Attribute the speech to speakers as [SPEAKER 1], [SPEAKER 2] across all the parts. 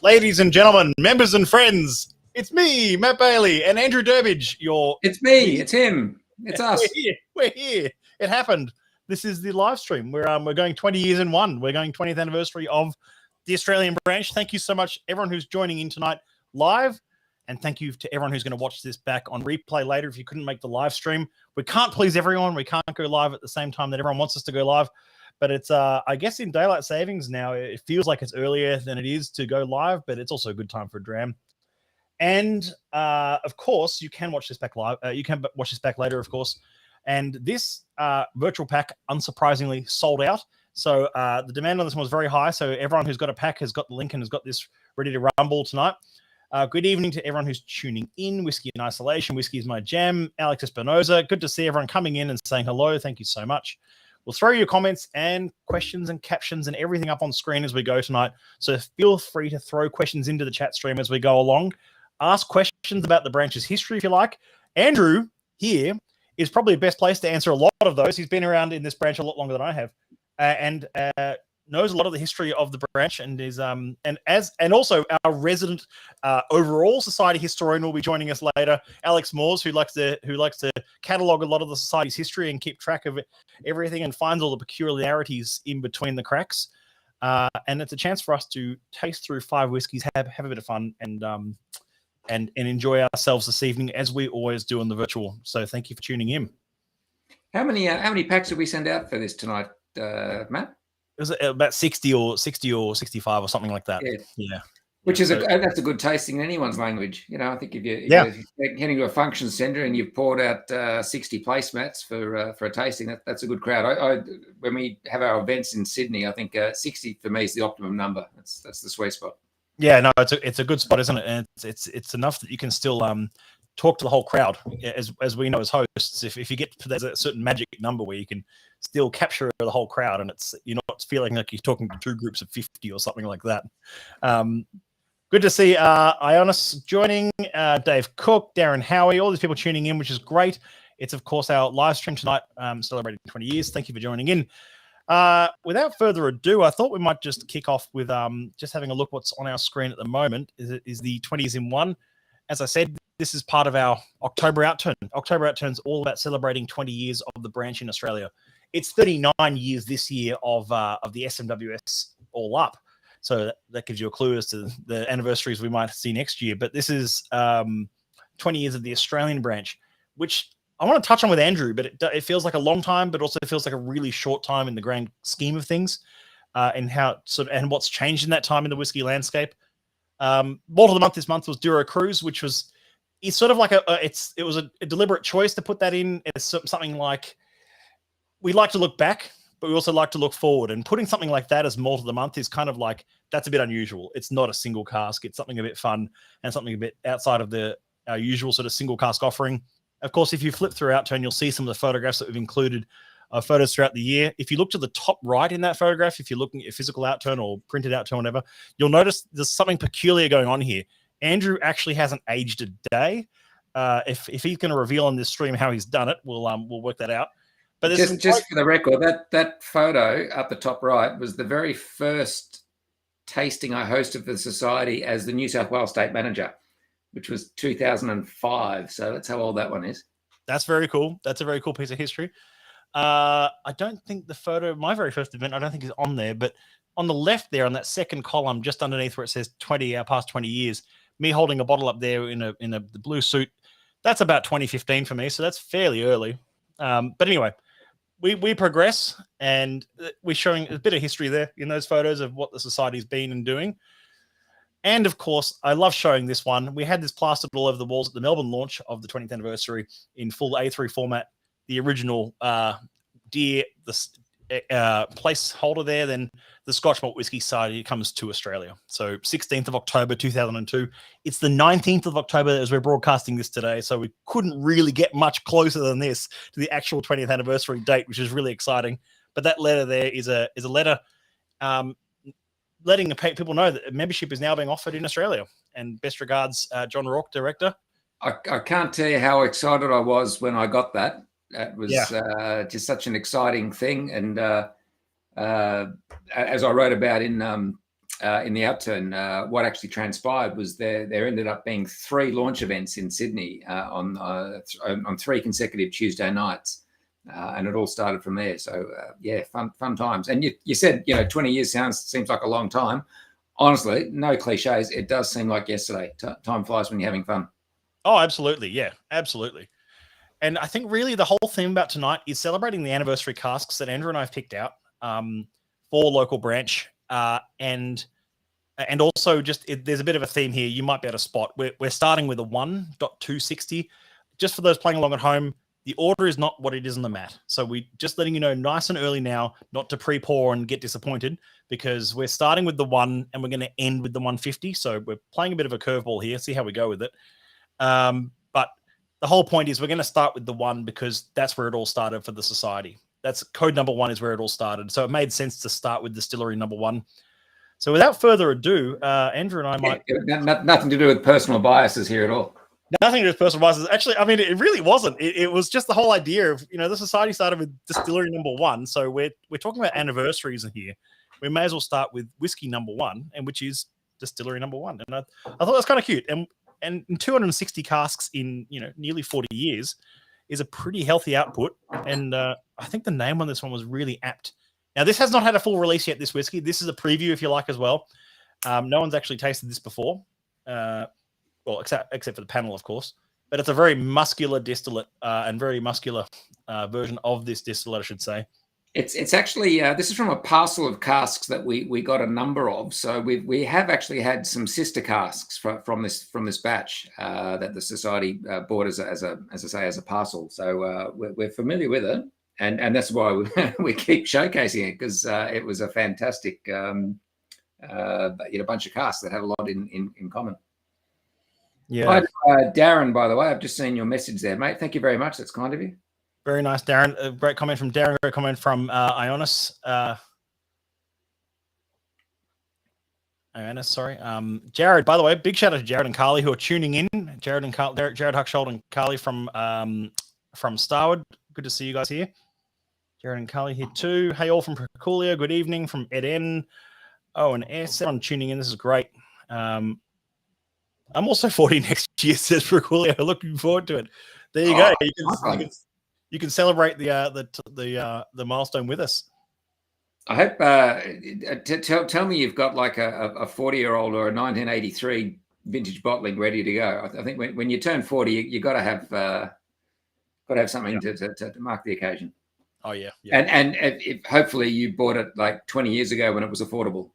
[SPEAKER 1] Ladies and gentlemen, members and friends, it's me, Matt Bailey, and Andrew Durbidge.
[SPEAKER 2] It's me, it's him, it's us.
[SPEAKER 1] We're here. It happened. This is the live stream. We're going 20 years in one. We're going 20th anniversary of the Australian branch. Thank you so much, everyone who's joining in tonight live, and thank you to everyone who's going to watch this back on replay later if you couldn't make the live stream. We can't please everyone. We can't go live at the same time that everyone wants us to go live. But it's, I guess, in daylight savings now, it feels like it's earlier than it is to go live, but it's also a good time for a dram. And, of course, you can watch this back live. You can watch this back later, of course. And this virtual pack, unsurprisingly, sold out. So the demand on this one was very high. So everyone who's got a pack has got the link and has got this ready to rumble tonight. Good evening to everyone who's tuning in. Whiskey in Isolation, Whiskey is my jam. Alex Espinoza, good to see everyone coming in and saying hello. Thank you so much. We'll throw your comments and questions and captions and everything up on screen as we go tonight. So feel free to throw questions into the chat stream as we go along. Ask questions about the branch's history if you like. Andrew here is probably the best place to answer a lot of those. He's been around in this branch a lot longer than I have, and knows a lot of the history of the branch, and is and also our resident overall society historian will be joining us later, Alex Moores, who likes to catalog a lot of the society's history and keep track of everything and finds all the peculiarities in between the cracks. And it's a chance for us to taste through 5 whiskeys, have a bit of fun, and enjoy ourselves this evening as we always do on the virtual. So thank you for tuning in.
[SPEAKER 2] How many packs did we send out for this tonight, Matt?
[SPEAKER 1] It was about 60 or 65 or something like that. Yeah.
[SPEAKER 2] Which is that's a good tasting in anyone's language. You know, I think if you're heading to a function centre and you've poured out 60 placemats for a tasting, that's a good crowd. When we have our events in Sydney, I think 60 for me is the optimum number. That's the sweet spot.
[SPEAKER 1] Yeah, no, it's a good spot, isn't it? And it's enough that you can still talk to the whole crowd, as we know as hosts. If you get to there's a certain magic number where you can still capture the whole crowd, and you're not feeling like you're talking to 2 groups of 50 or something like that. Good to see Ionis joining, Dave Cook, Darren Howie, all these people tuning in, which is great. It's, of course, our live stream tonight, celebrating 20 years. Thank you for joining in. Without further ado, I thought we might just kick off with just having a look what's on our screen at the moment. Is the 20s in one. As I said, this is part of our October Outturn. October Outturn is all about celebrating 20 years of the branch in Australia. It's 39 years this year of the SMWS all up. So that gives you a clue as to the anniversaries we might see next year. But this is 20 years of the Australian branch, which I want to touch on with Andrew, but it feels like a long time, but also it feels like a really short time in the grand scheme of things, and how and what's changed in that time in the whiskey landscape. Malt of the month this month was Duro Cruise, which was sort of like it was a deliberate choice to put that in. It's something like we like to look back, but we also like to look forward. And putting something like that as Malt of the month is kind of like, that's a bit unusual. It's not a single cask. It's something a bit fun and something a bit outside of our usual sort of single cask offering. Of course, if you flip through Outturn, you'll see some of the photographs that we've included, photos throughout the year. If you look to the top right in that photograph, if you're looking at physical Outturn or printed Outturn, whatever, you'll notice there's something peculiar going on here. Andrew actually hasn't aged a day. If he's going to reveal on this stream how he's done it, we'll work that out. But
[SPEAKER 2] just for the record, that photo up the top right was the very first tasting I hosted for the society as the New South Wales State Manager, which was 2005. So that's how old that one is.
[SPEAKER 1] That's very cool. That's a very cool piece of history. I don't think the photo, my very first event, I don't think is on there, but on the left there, on that second column, just underneath where it says 20, our past 20 years, me holding a bottle up there in the blue suit, that's about 2015 for me. So that's fairly early. But anyway, we progress, and we're showing a bit of history there in those photos of what the society's been and doing. And of course, I love showing this one. We had this plastered all over the walls at the Melbourne launch of the 20th anniversary in full A3 format. The original deer, the placeholder there, then the Scotch Malt Whisky Society comes to Australia. So 16th of October 2002. It's the 19th of October as we're broadcasting this today, so we couldn't really get much closer than this to the actual 20th anniversary date, which is really exciting. But that letter there is a letter letting the people know that membership is now being offered in Australia. And best regards, John Rourke, Director.
[SPEAKER 2] I can't tell you how excited I was when I got that. That was just such an exciting thing. And as I wrote about in in the outturn, what actually transpired was there ended up being 3 launch events in Sydney on 3 consecutive Tuesday nights, and it all started from there. So yeah, fun times. And you said 20 years seems like a long time. Honestly, no cliches. It does seem like yesterday. Time flies when you're having fun.
[SPEAKER 1] Oh, absolutely, yeah, absolutely. And I think really the whole theme about tonight is celebrating the anniversary casks that Andrew and I have picked out for local branch. And also just there's a bit of a theme here. You might be able to spot. We're starting with a 1.260. Just for those playing along at home, the order is not what it is on the mat. So we just letting you know nice and early now, not to pre-pour and get disappointed, because we're starting with the 1 and we're going to end with the 150. So we're playing a bit of a curveball here. See how we go with it. But the whole point is we're going to start with the 1 because that's where it all started for the society. That's code number 1 is where it all started. So it made sense to start with distillery number 1. So without further ado, Andrew and I might...
[SPEAKER 2] Nothing to do with personal biases here at all.
[SPEAKER 1] Nothing to do with personal biases. Actually, I mean, it really wasn't. It was just the whole idea of, the society started with distillery number 1. So we're talking about anniversaries in here. We may as well start with whiskey number 1, and which is distillery number 1. And I thought that was kind of cute. And 260 casks in, nearly 40 years is a pretty healthy output. And I think the name on this one was really apt. Now, this has not had a full release yet, this whiskey. This is a preview, if you like, as well. No one's actually tasted this before. Well, except for the panel, of course. But it's a very muscular distillate and very muscular version of this distillate, I should say.
[SPEAKER 2] It's actually this is from a parcel of casks that we got a number of. So we have actually had some sister casks from this batch that the society bought as a parcel. So we're familiar with it, and that's why we keep showcasing it, because it was a fantastic bunch of casks that had a lot in common.
[SPEAKER 1] Yeah.
[SPEAKER 2] Hi, Darren, by the way, I've just seen your message there, mate. Thank you very much. That's kind of you.
[SPEAKER 1] Very nice, Darren. A great comment from Darren. Great comment from Ionis. Ionis, sorry. Jared, by the way, big shout out to Jared and Carly who are tuning in. Jared Huckshold and Carly from Starwood. Good to see you guys here. Jared and Carly here too. Hey, all from Proculia. Good evening from Ed N. Oh, and S. Everyone tuning in. This is great. I'm also 40 next year, says Proculia. Looking forward to it. There you go. You can celebrate the milestone with us.
[SPEAKER 2] I hope. Tell me you've got like a 40-year-old or a 1983 vintage bottling ready to go. I think when you turn 40, you got to have something to mark the occasion.
[SPEAKER 1] Oh yeah.
[SPEAKER 2] And if, hopefully you bought it like 20 years ago when it was affordable.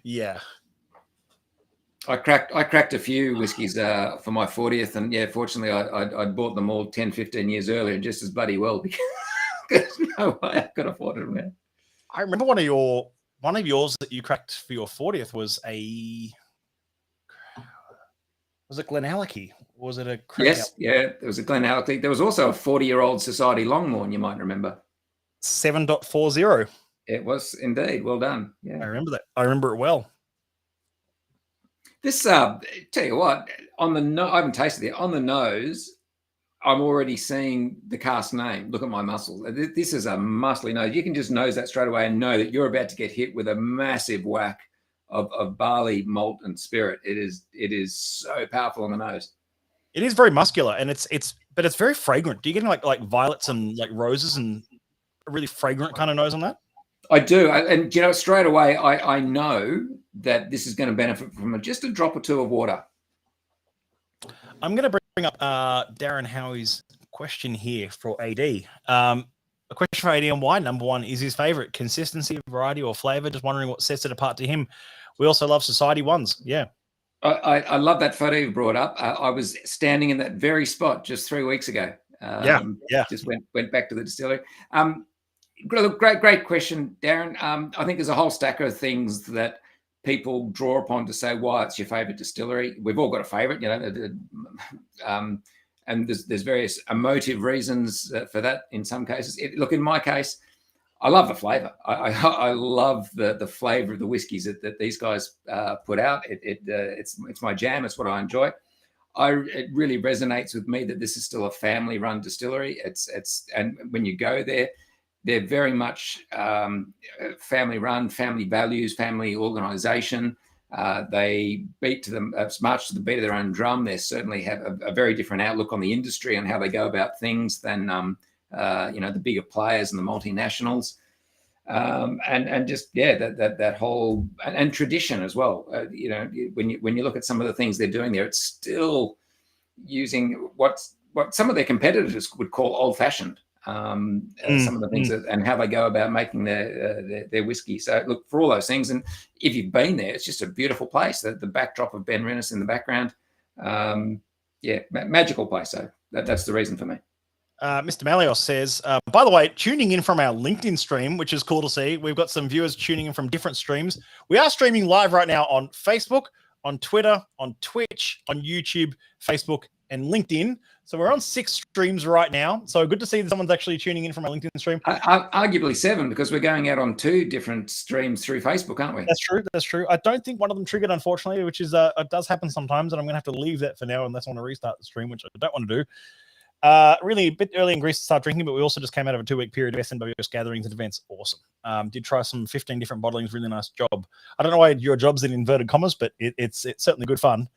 [SPEAKER 1] Yeah.
[SPEAKER 2] I cracked a few whiskies for my 40th, and yeah, fortunately I bought them all 10, 15 years earlier, just as bloody well, because no way I could afford it, man.
[SPEAKER 1] I remember one of yours that you cracked for your 40th was it Glenallachie? Was it a
[SPEAKER 2] Yes, yeah, there was a Glenallachie. There was also a 40-year-old Society Longmorn, you might remember.
[SPEAKER 1] 7.40.
[SPEAKER 2] It was indeed. Well done. Yeah,
[SPEAKER 1] I remember that. I remember it well.
[SPEAKER 2] This, tell you what, I haven't tasted it. On the nose, I'm already seeing the cask name. Look at my muscles. This is a muscly nose. You can just nose that straight away and know that you're about to get hit with a massive whack of barley, malt, and spirit. It is so powerful on the nose.
[SPEAKER 1] It is very muscular, and but it's very fragrant. Do you get like violets and like roses and a really fragrant kind of nose on that?
[SPEAKER 2] I do, and straight away I know that this is going to benefit from just a drop or two of water.
[SPEAKER 1] I'm going to bring up Darren Howie's question here for AD. A question for AD on why number 1 is his favorite: consistency, variety, or flavor. Just wondering what sets it apart to him. We also love Society ones. Yeah,
[SPEAKER 2] I love that photo you brought up. I was standing in that very spot just 3 weeks ago.
[SPEAKER 1] Yeah.
[SPEAKER 2] Just went back to the distillery. Great question, Darren. I think there's a whole stack of things that people draw upon to say why it's your favorite distillery. We've all got a favorite, and there's various emotive reasons for that in some cases. Look, in my case, I love the flavor. I love the flavor of the whiskeys that these guys put out. It's my jam. It's what I enjoy. It really resonates with me that this is still a family-run distillery. And when you go there, they're very much family run, family values, family organization. They beat to them, march to the beat of their own drum. They certainly have a very different outlook on the industry and how they go about things than the bigger players and the multinationals. And just that whole and tradition as well. When you look at some of the things they're doing there, it's still using what some of their competitors would call old-fashioned. Some of the things and how they go about making their whiskey. So look, for all those things, and if you've been there, it's just a beautiful place. The backdrop of Ben Rennis in the background, magical place. So that's the reason for me.
[SPEAKER 1] Mr. Malios says, by the way, tuning in from our LinkedIn stream, which is cool to see. We've got some viewers tuning in from different streams. We are streaming live right now on Facebook, on Twitter, on Twitch, on YouTube, Facebook, and LinkedIn. So we're on 6 streams right now. So good to see that someone's actually tuning in from our LinkedIn stream.
[SPEAKER 2] Arguably 7, because we're going out on 2 different streams through Facebook, aren't we?
[SPEAKER 1] That's true. That's true. I don't think one of them triggered, unfortunately, which is it does happen sometimes, and I'm going to have to leave that for now unless I want to restart the stream, which I don't want to do. Really a bit early in Greece to start drinking, but we also just came out of a 2-week period of SMWS gatherings and events. Awesome. Did try some 15 different bottlings. Really nice job. I don't know why your job's in inverted commas, but it's certainly good fun.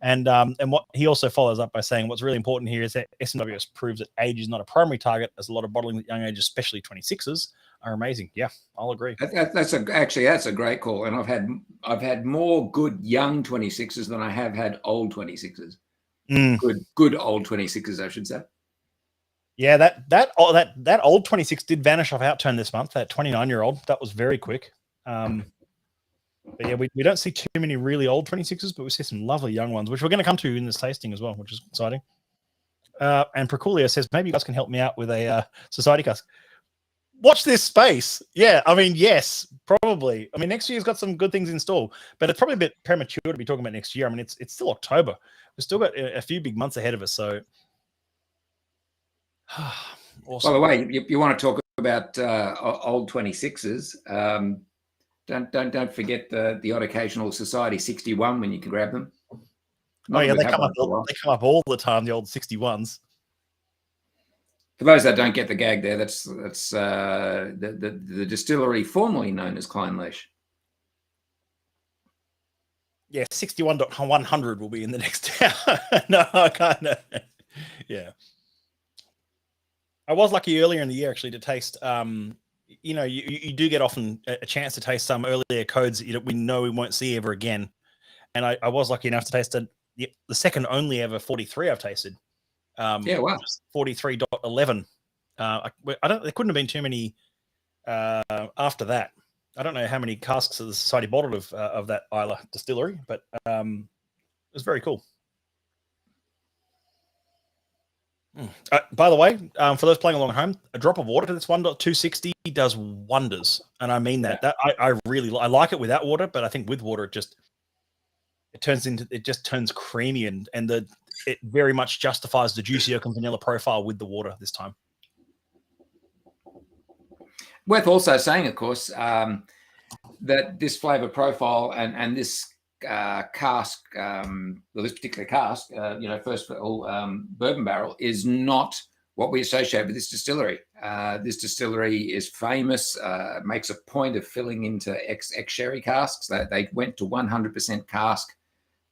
[SPEAKER 1] And what he also follows up by saying what's really important here is that SMWS proves that age is not a primary target, as a lot of bottling at young ages, especially 26s, are amazing. Yeah, I'll agree.
[SPEAKER 2] That's a great call. And I've had more good young 26s than I have had old 26s. Good old 26s, I should say.
[SPEAKER 1] Yeah, that old 26 did vanish off Outturn this month. That 29-year-old, that was very quick. But yeah, we don't see too many really old 26s, but we see some lovely young ones, which we're going to come to in this tasting as well, which is exciting. And Proculio says, maybe you guys can help me out with a society cask. Watch this space. Yeah, I mean, yes, probably. I mean, next year's got some good things in store, but it's probably a bit premature to be talking about next year. I mean, it's still October. We've still got a few big months ahead of us, so... Awesome.
[SPEAKER 2] By the way, you want to talk about old 26s. Don't forget the odd occasional Society 61 when you can grab them.
[SPEAKER 1] They come up all the time, the old 61s.
[SPEAKER 2] For those that don't get the gag there, that's the distillery formerly known as Clynelish.
[SPEAKER 1] Yeah, 61.100 will be in the next town. No, I kind of. Yeah. I was lucky earlier in the year actually to taste. You do get often a chance to taste some earlier codes that we know we won't see ever again, and I was lucky enough to taste the second only ever 43 I've tasted.
[SPEAKER 2] Wow.
[SPEAKER 1] 43.11. There couldn't have been too many after that. I don't know how many casks the Society bottled of that Isla distillery, but it was very cool. By the way, for those playing along at home, a drop of water to this 1.260 does wonders, and I mean that. I like it without water, but I think with water it just turns creamy, and it very much justifies the juicy oak and vanilla profile with the water this time.
[SPEAKER 2] Worth also saying, of course, that this flavor profile and this cask, this particular cask, first of all, bourbon barrel is not what we associate with this distillery. This distillery is famous, makes a point of filling into ex-sherry casks. They went to 100%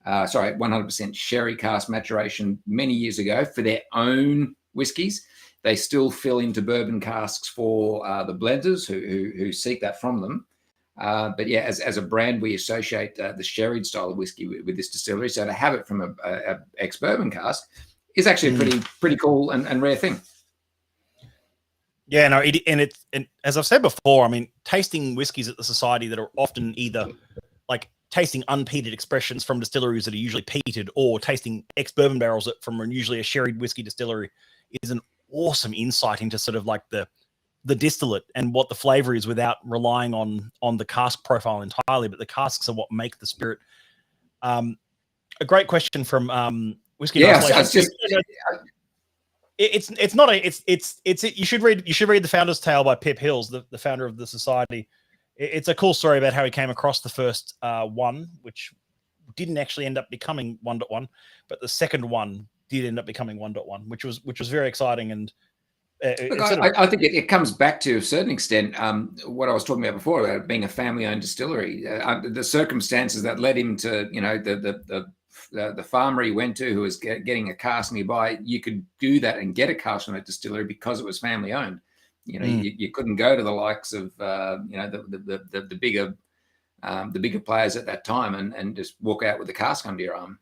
[SPEAKER 2] 100% sherry cask maturation many years ago for their own whiskies. They still fill into bourbon casks for the blenders who seek that from them. But yeah, as a brand, we associate the sherried style of whiskey with this distillery. So to have it from a ex-bourbon cask is actually a pretty cool and rare thing.
[SPEAKER 1] Yeah, no, and as I've said before, I mean, tasting whiskies at the Society that are often either like tasting unpeated expressions from distilleries that are usually peated, or tasting ex-bourbon barrels from usually a sherried whiskey distillery is an awesome insight into sort of like the distillate and what the flavor is without relying on the cask profile entirely, but the casks are what make the spirit. A great question from Whiskey.
[SPEAKER 2] Yeah,
[SPEAKER 1] you should read The Founder's Tale by Pip Hills, the founder of the Society. It's a cool story about how he came across the first one, which didn't actually end up becoming 1.1, but the second one did end up becoming 1.1, which was very exciting. And
[SPEAKER 2] Look, I think it comes back to a certain extent what I was talking about before about being a family-owned distillery. The circumstances that led him to, the farmer he went to who was getting a cask nearby, you could do that and get a cask from that distillery because it was family-owned. You couldn't go to the likes of the bigger players at that time and just walk out with a cask under your arm.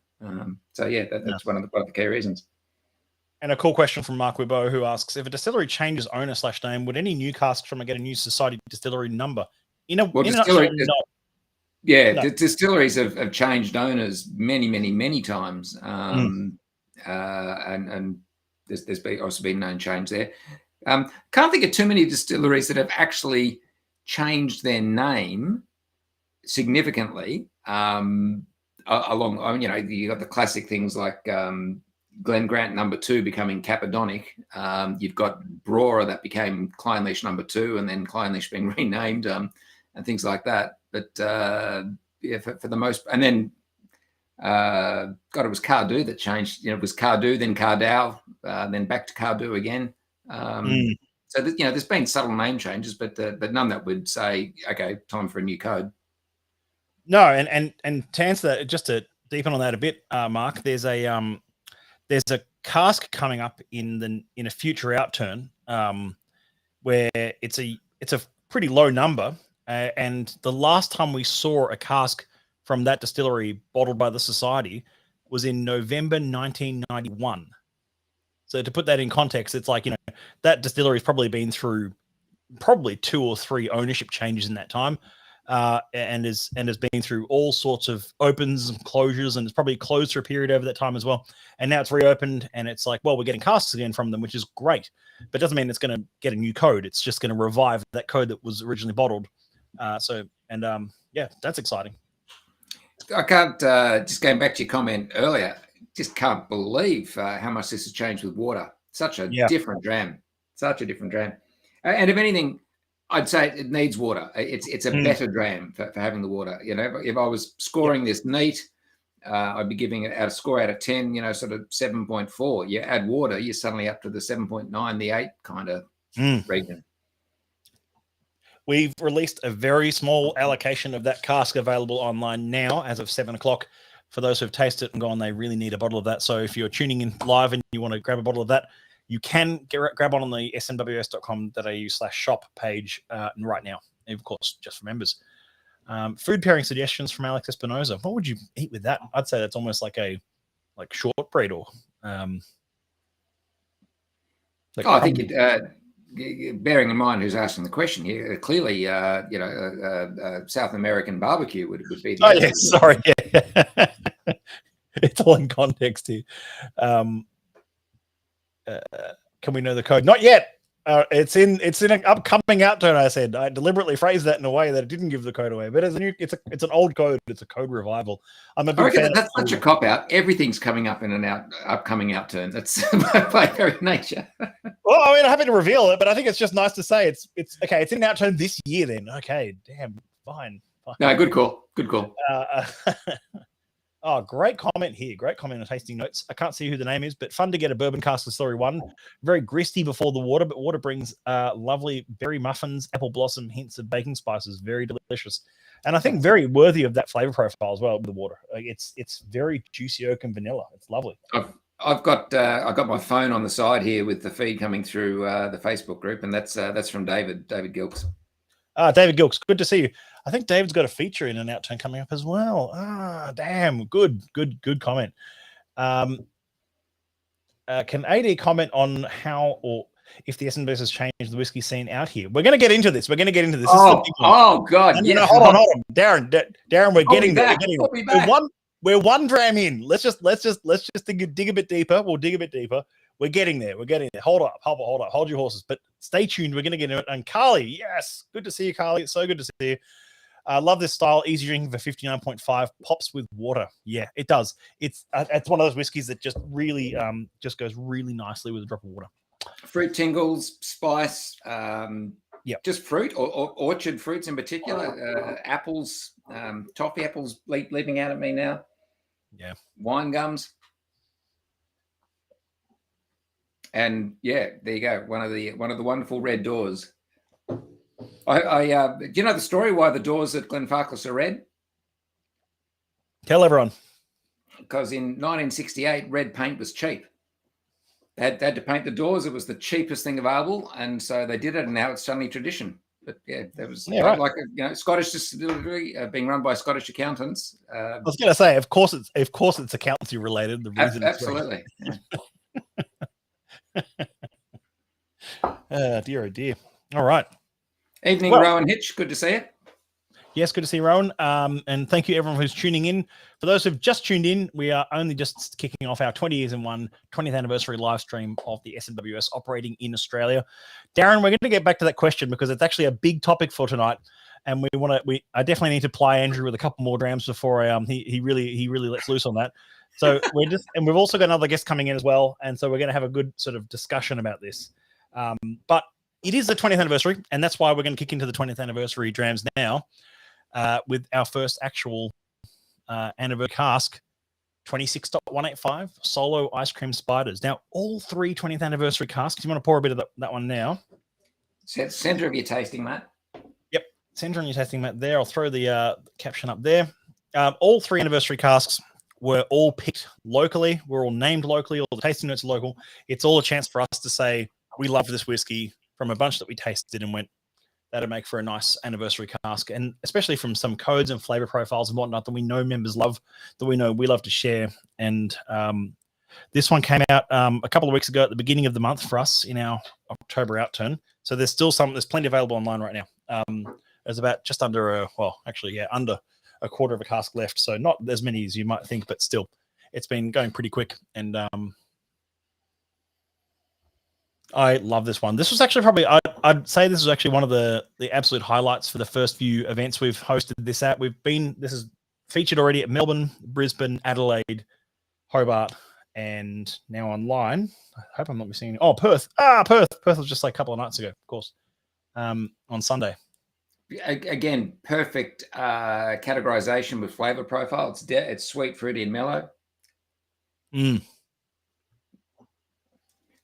[SPEAKER 2] That's one of the key reasons.
[SPEAKER 1] And a cool question from Mark Wibbo, who asks, if a distillery changes owner/name, would any new casks from it get a new society distillery number?
[SPEAKER 2] Distilleries have changed owners many times. And there's also been known change there. Can't think of too many distilleries that have actually changed their name significantly. You got the classic things like Glen Grant No. 2 becoming Capadonic. You've got Brora that became Clynelish No. 2 and then Clynelish being renamed and things like that. But for the most, and then it was Cardew that changed. It was Cardew, then Cardau, then back to Cardew again. So there's been subtle name changes, but none that would say, okay, time for a new code.
[SPEAKER 1] No, and to answer that, just to deepen on that a bit, Mark, there's a cask coming up in a future outturn where it's a pretty low number, and the last time we saw a cask from that distillery bottled by the society was in November 1991. So to put that in context, it's like, that distillery's probably been through 2 or 3 ownership changes in that time. And has been through all sorts of opens and closures, and it's probably closed for a period over that time as well. And now it's reopened, and it's like, well, we're getting casks again from them, which is great, but it doesn't mean it's going to get a new code. It's just going to revive that code that was originally bottled. That's exciting.
[SPEAKER 2] I can't, just going back to your comment earlier, just can't believe how much this has changed with water. Such a different dram. And if anything, I'd say it needs water. It's a better dram for having the water. If I was scoring this neat, I'd be giving it a score out of 10, sort of 7.4. You add water, you're suddenly up to the 7.9, the 8 kind of region.
[SPEAKER 1] We've released a very small allocation of that cask available online now as of 7 o'clock. For those who've tasted it and gone, they really need a bottle of that. So if you're tuning in live and you want to grab a bottle of that, you can grab on the smws.com.au/shop page right now. And of course, just for members. Food pairing suggestions from Alex Espinoza. What would you eat with that? I'd say that's almost like shortbread or.
[SPEAKER 2] I think bearing in mind who's asking the question here, clearly, South American barbecue would be.
[SPEAKER 1] Oh yeah, sorry, yeah. It's all in context here. Can we know the code? Not yet. It's in an upcoming outturn. I said I deliberately phrased that in a way that it didn't give the code away, but it's an old code. It's a code revival. I'm a big fan.
[SPEAKER 2] That's such a cop out. Everything's coming up in an upcoming outturn. That's by very nature.
[SPEAKER 1] Well, I mean, I'm happy to reveal it, but I think it's just nice to say it's okay. It's in an outturn this year. Then okay, damn, fine.
[SPEAKER 2] No, good call.
[SPEAKER 1] Oh, great comment here. Great comment on tasting notes. I can't see who the name is, but fun to get a bourbon cask distillery 1. Very grist-y before the water, but water brings lovely berry muffins, apple blossom, hints of baking spices. Very delicious. And I think very worthy of that flavor profile as well with the water. It's very juicy oak and vanilla. It's lovely.
[SPEAKER 2] I've got my phone on the side here with the feed coming through the Facebook group, and that's from David Gilks.
[SPEAKER 1] David Gilks, good to see you. I think David's got a feature in an outturn coming up as well. Damn, good comment. Can AD comment on how or if the SMWS has changed the whiskey scene out here? We're going to get into this.
[SPEAKER 2] God!
[SPEAKER 1] No,
[SPEAKER 2] Yeah.
[SPEAKER 1] Hold on, Darren. We're getting there. We're one dram in. Let's just dig a bit deeper. We'll dig a bit deeper. We're getting there. Hold up. Hold your horses. But stay tuned. We're going to get into it. And Carly, yes, good to see you, Carly. It's so good to see you. I love this style. Easy drinking for 59.5. Pops with water. Yeah, it does. It's one of those whiskeys that just really just goes really nicely with a drop of water.
[SPEAKER 2] Fruit tingles, spice. Just fruit or orchard fruits in particular. Apples, toffee apples leaping out at me now.
[SPEAKER 1] Yeah.
[SPEAKER 2] Wine gums. And yeah, there you go. One of the wonderful red doors. Do you know the story why the doors at Glenfarclas are red?
[SPEAKER 1] Tell everyone.
[SPEAKER 2] Because in 1968, red paint was cheap. They had to paint the doors. It was the cheapest thing available, and so they did it. And now it's suddenly tradition. But yeah, there was like Scottish distillery being run by Scottish accountants.
[SPEAKER 1] I was going to say, of course it's accountancy related. The reason,
[SPEAKER 2] absolutely.
[SPEAKER 1] Dear, oh dear. All right.
[SPEAKER 2] Evening, Rowan Hitch. Good to see you.
[SPEAKER 1] Yes, good to see you, Rowan. And thank you everyone who's tuning in. For those who've just tuned in, we are only just kicking off our 20 years in one 20th anniversary live stream of the SMWS operating in Australia. Darren, we're going to get back to that question because it's actually a big topic for tonight. And I definitely need to ply Andrew with a couple more drams before he really lets loose on that. So we've also got another guest coming in as well. And so we're going to have a good sort of discussion about this. But it is the 20th anniversary, and that's why we're going to kick into the 20th anniversary drams now. With our first actual anniversary cask, 26.185 Solo Ice Cream Spiders. Now, all three 20th anniversary casks, you want to pour a bit of that one now?
[SPEAKER 2] Center of your tasting mat.
[SPEAKER 1] Yep, center on your tasting mat there. I'll throw the caption up there. All three anniversary casks were all picked locally. We're all named locally. All the tasting notes are local. It's all a chance for us to say, we love this whiskey from a bunch that we tasted and went, that'd make for a nice anniversary cask, and especially from some codes and flavor profiles and whatnot that we know members love, that we know we love to share. And this one came out a couple of weeks ago at the beginning of the month for us in our October outturn. So there's plenty available online right now. There's about just under under a quarter of a cask left. So not as many as you might think, but still, it's been going pretty quick. And I love this one. This was actually probably, I'd say this was actually one of the absolute highlights for the first few events we've hosted this at. This is featured already at Melbourne, Brisbane, Adelaide, Hobart, and now online. I hope I'm not missing any. Oh, Perth. Perth. Perth was just like a couple of nights ago, of course, on Sunday.
[SPEAKER 2] Again, perfect categorization with flavor profile. It's sweet, fruity, and mellow.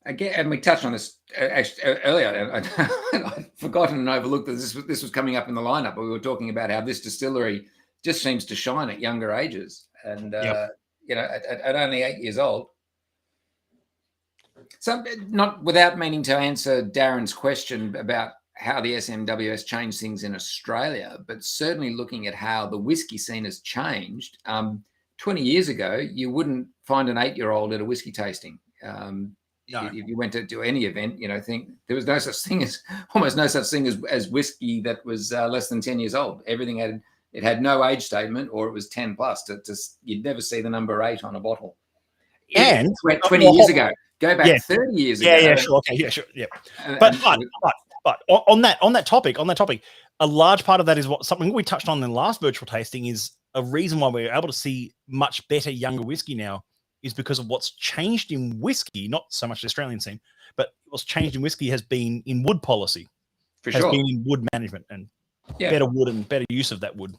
[SPEAKER 2] Again, and we touched on this earlier. I'd forgotten and overlooked that this was coming up in the lineup. But we were talking about how this distillery just seems to shine at younger ages, and at only 8 years old. So, not without meaning to answer Darren's question about how the SMWS changed things in Australia, but certainly looking at how the whiskey scene has changed. 20 years ago, you wouldn't find an 8-year-old at a whiskey tasting. No. If you went to do any event, think there was almost no such thing as whiskey that was less than 10 years old. Everything had no age statement, or it was 10 plus. You'd never see the number 8 on a bottle.
[SPEAKER 1] And
[SPEAKER 2] 20 years ago, go back 30 years ago.
[SPEAKER 1] Yeah, sure. Okay, yeah, sure. Yeah. But on that topic, a large part of that is something we touched on in the last virtual tasting is a reason why we're able to see much better younger whiskey now is because of what's changed in whiskey, not so much the Australian scene, but what's changed in whiskey has been in wood policy. Has been in wood management and better wood and better use of that wood.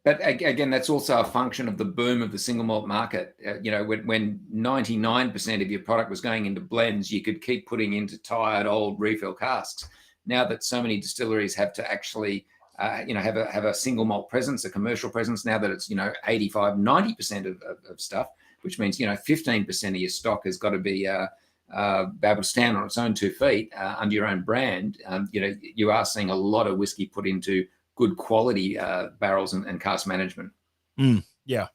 [SPEAKER 2] But again, that's also a function of the boom of the single malt market. When 99% of your product was going into blends, you could keep putting into tired old refill casks. Now that so many distilleries have to actually, have a single malt presence, a commercial presence, now that it's, 85, 90% of stuff, which means, 15% of your stock has got to be able to stand on its own 2 feet under your own brand. You are seeing a lot of whiskey put into good quality barrels and cask management.
[SPEAKER 1] Yeah.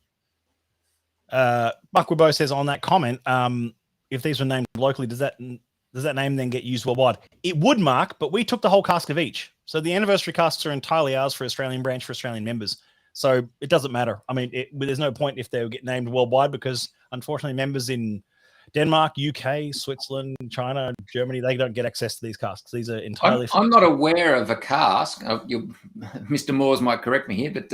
[SPEAKER 1] Buck Wibbo says on that comment, if these were named locally, does that name then get used worldwide? It would, Mark, but we took the whole cask of each. So the anniversary casks are entirely ours for Australian branch for Australian members. So it doesn't matter. I mean, there's no point if they get named worldwide because unfortunately members in Denmark, UK, Switzerland, China, Germany, they don't get access to these casks. These are entirely...
[SPEAKER 2] I'm not aware of a cask. Mr. Moores might correct me here, but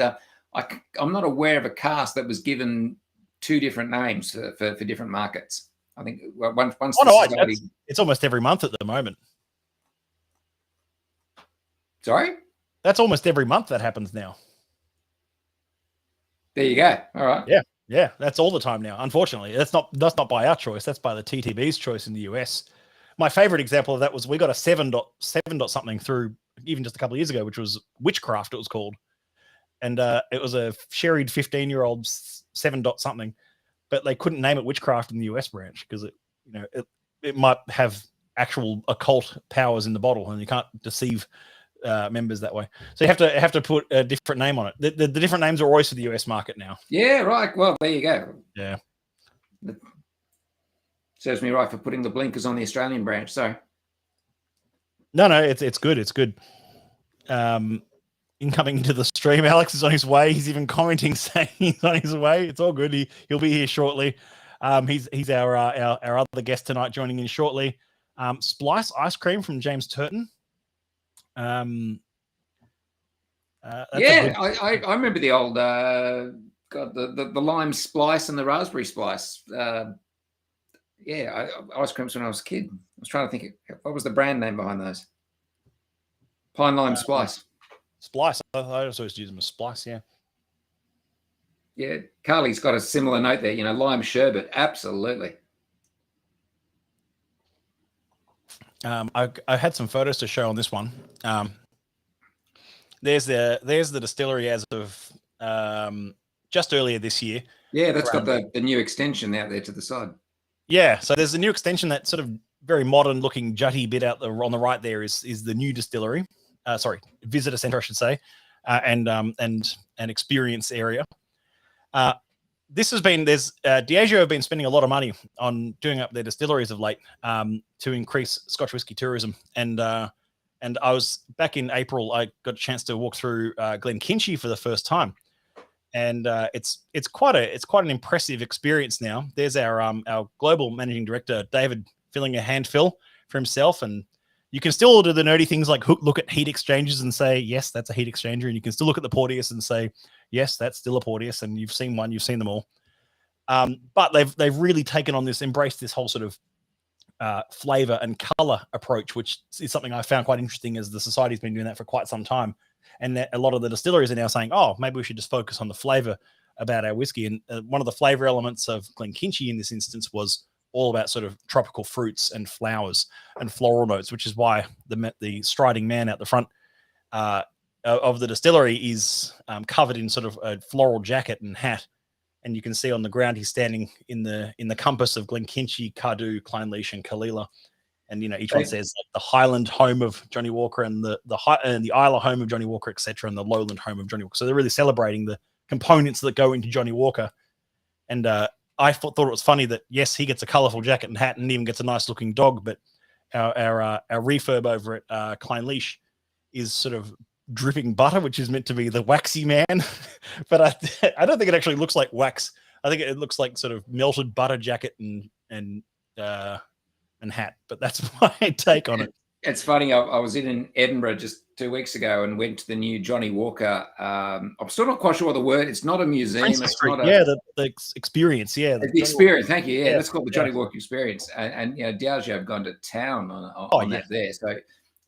[SPEAKER 2] I'm not aware of a cask that was given 2 different names for different markets. I think once
[SPEAKER 1] it's almost every month at the moment.
[SPEAKER 2] Sorry?
[SPEAKER 1] That's almost every month that happens now.
[SPEAKER 2] There you go. All right.
[SPEAKER 1] Yeah. Yeah, that's all the time now. Unfortunately, that's not by our choice. That's by the TTB's choice in the US. My favorite example of that was we got a 7.7 something through even just a couple of years ago, which was Witchcraft. It was called, and it was a sherried 15-year-old 7 something, but they couldn't name it Witchcraft in the US branch because it might have actual occult powers in the bottle, and you can't deceive members that way. So you have to put a different name on it. The different names are always for the US market now.
[SPEAKER 2] Yeah, right. Well, there you go.
[SPEAKER 1] Yeah.
[SPEAKER 2] Serves me right for putting the blinkers on the Australian branch. So
[SPEAKER 1] no, it's good. It's good. Incoming into the stream, Alex is on his way. He's even commenting saying he's on his way. It's all good. He'll be here shortly. He's our other guest tonight, joining in shortly. Splice ice cream from James Turton.
[SPEAKER 2] I remember the old the lime splice and the raspberry splice. Ice creams when I was a kid. I was trying to think, what was the brand name behind those? Pine Lime Splice.
[SPEAKER 1] Splice. I also used to use them as Splice, yeah.
[SPEAKER 2] Yeah, Carly's got a similar note there, lime sherbet. Absolutely.
[SPEAKER 1] I had some photos to show on this one. There's the distillery as of just earlier this year.
[SPEAKER 2] Yeah, that's got the new extension out there to the side.
[SPEAKER 1] Yeah, so there's a new extension, that sort of very modern looking jutty bit out there on the right there is the new distillery. Visitor center, I should say, and an experience area. Diageo have been spending a lot of money on doing up their distilleries of late to increase Scotch whisky tourism. And I was back in April. I got a chance to walk through Glenkinchie for the first time, and it's quite an impressive experience now. There's our global managing director David filling a hand fill for himself, and you can still do the nerdy things like look at heat exchangers and say, yes, that's a heat exchanger. And you can still look at the Porteous and say, yes, that's still a Porteous. And you've seen one, you've seen them all. But they've really embraced this whole sort of flavor and color approach, which is something I found quite interesting, as the society's been doing that for quite some time. And that a lot of the distilleries are now saying, oh, maybe we should just focus on the flavor about our whiskey. And one of the flavor elements of Glenkinchie in this instance was all about sort of tropical fruits and flowers and floral notes, which is why the striding man out the front of the distillery is covered in sort of a floral jacket and hat. And you can see on the ground he's standing in the compass of Glenkinchie, Cardew, Clynelish, and Kalila. And each one says like the Highland home of Johnny Walker and the Isla home of Johnny Walker, etc., and the Lowland home of Johnny Walker. So they're really celebrating the components that go into Johnny Walker. And I thought it was funny that, yes, he gets a colorful jacket and hat and even gets a nice looking dog, but our refurb over at Clynelish is sort of dripping butter, which is meant to be the waxy man. But I don't think it actually looks like wax. I think it looks like sort of melted butter jacket and hat. But that's my take on it.
[SPEAKER 2] It's funny. I was in Edinburgh just 2 weeks ago and went to the new Johnny Walker. I'm still not quite sure what the word. It's not a museum. It's not
[SPEAKER 1] the experience. Yeah,
[SPEAKER 2] the experience. Thank you. Yeah, let's call it the Johnny Walker experience. And Diageo have gone to town on that there. So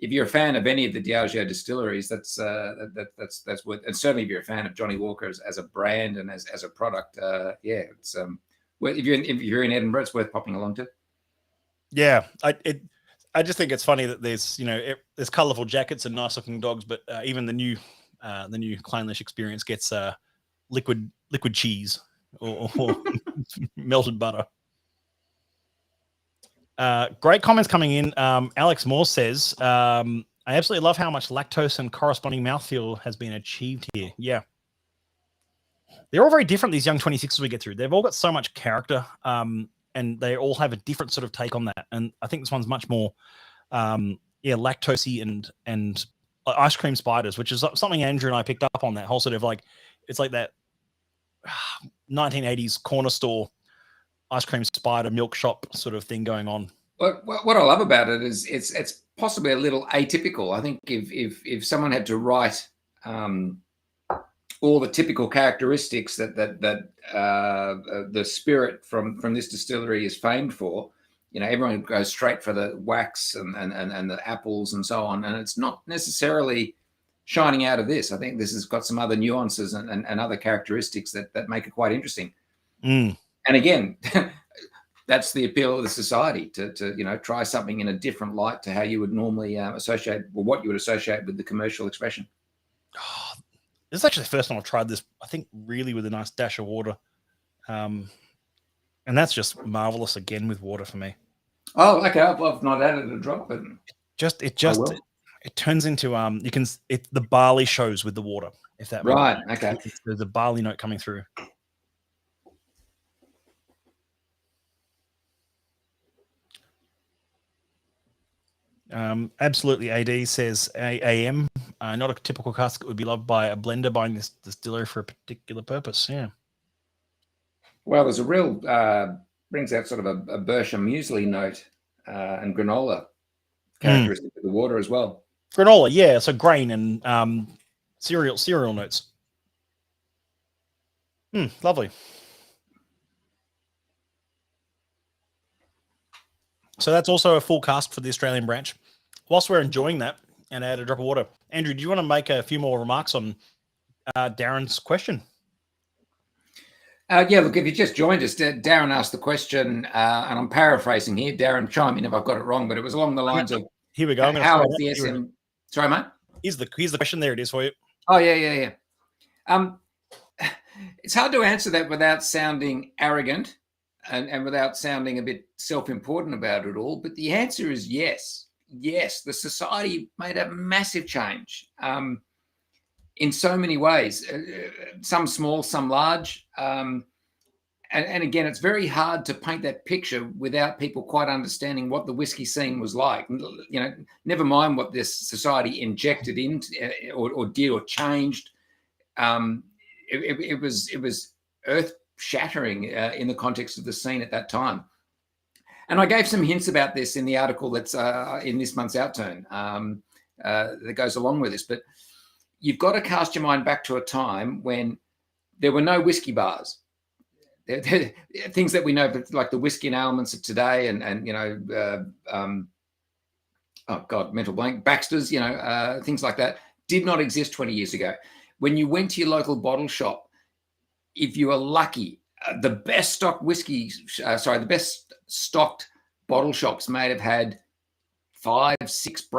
[SPEAKER 2] if you're a fan of any of the Diageo distilleries, that's worth. And certainly if you're a fan of Johnny Walker as a brand and as a product, it's if you're in Edinburgh, it's worth popping along to.
[SPEAKER 1] Yeah, I just think it's funny that there's there's colorful jackets and nice looking dogs, but even the new Clynelish experience gets liquid cheese or melted butter. Great comments coming in. Alex Moore says, I absolutely love how much lactose and corresponding mouthfeel has been achieved here. Yeah. They're all very different, these young 26s we get through. They've all got so much character. And they all have a different sort of take on that. And I think this one's much more, lactosey and ice cream spiders, which is something Andrew and I picked up on, that whole sort of like, it's like that 1980s corner store ice cream spider milk shop sort of thing going on.
[SPEAKER 2] What I love about it is it's possibly a little atypical. I think if someone had to write all the typical characteristics that the spirit from this distillery is famed for, everyone goes straight for the wax and the apples and so on, and it's not necessarily shining out of this. I think this has got some other nuances and other characteristics that make it quite interesting.
[SPEAKER 1] Mm.
[SPEAKER 2] And again, that's the appeal of the society to try something in a different light to how you would normally associate, or what you would associate with the commercial expression.
[SPEAKER 1] Oh, this is actually the first time I've tried this, I think, really with a nice dash of water. And that's just marvelous again with water for me.
[SPEAKER 2] Oh, okay. I've not added a drop, but
[SPEAKER 1] it turns into the barley shows with the water, if that
[SPEAKER 2] right. Okay.
[SPEAKER 1] There's a barley note coming through. Absolutely. AD says AM, not a typical cask that would be loved by a blender buying this distillery for a particular purpose. Yeah.
[SPEAKER 2] Well, there's a real brings out sort of a Berkshire muesli note and granola characteristic of the water as well.
[SPEAKER 1] Granola, yeah. So grain and cereal notes. Lovely. So that's also a full cask for the Australian branch. Whilst we're enjoying that, and add a drop of water, Andrew, do you want to make a few more remarks on Darren's question?
[SPEAKER 2] Yeah, look, if you just joined us, Darren asked the question, and I'm paraphrasing here. Darren, chime in if I've got it wrong, but it was along the lines of,
[SPEAKER 1] here we go.
[SPEAKER 2] How is the SM? Sorry, mate.
[SPEAKER 1] Here's the question. There it is for you.
[SPEAKER 2] Oh, yeah. It's hard to answer that without sounding arrogant and without sounding a bit self-important about it all. But the answer is yes. Yes, the society made a massive change in so many ways, some small, some large. And again, it's very hard to paint that picture without people quite understanding what the whiskey scene was like. Never mind what this society injected into or did or changed. It was earth-shattering in the context of the scene at that time. And I gave some hints about this in the article that's in this month's Outturn that goes along with this. But you've got to cast your mind back to a time when there were no whiskey bars. Things that we know, like the whiskey and ailments of today, and mental blank, Baxter's, things like that, did not exist 20 years ago. When you went to your local bottle shop, if you were lucky, the best stocked bottle shops may have had 5-6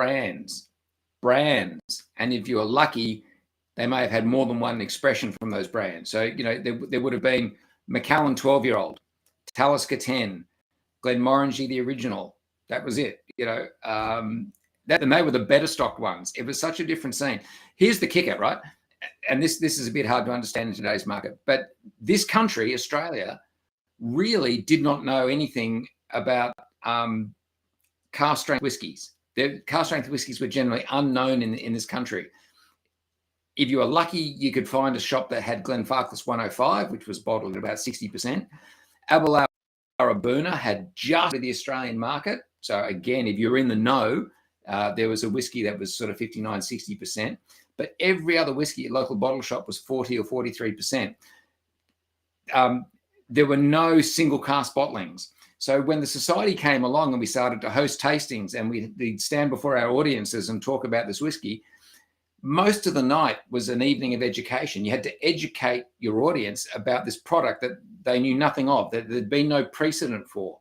[SPEAKER 2] brands. And if you were lucky, they may have had more than one expression from those brands. So, there would have been Macallan 12-year-old, Talisker 10, Glenmorangie the original. That was it. And they were the better stocked ones. It was such a different scene. Here's the kicker, right? And this is a bit hard to understand in today's market, but this country, Australia, really did not know anything about cask strength whiskies. The cask strength whiskies were generally unknown in this country. If you were lucky, you could find a shop that had Glenfarclas 105, which was bottled at about 60%. Abellara Boona had just the Australian market. So again, if you're in the know, there was a whiskey that was sort of 59, 60%. But every other whiskey at local bottle shop was 40 or 43%. There were no single cask bottlings. So when the society came along and we started to host tastings and we'd stand before our audiences and talk about this whiskey, most of the night was an evening of education. You had to educate your audience about this product that they knew nothing of, that there'd been no precedent for.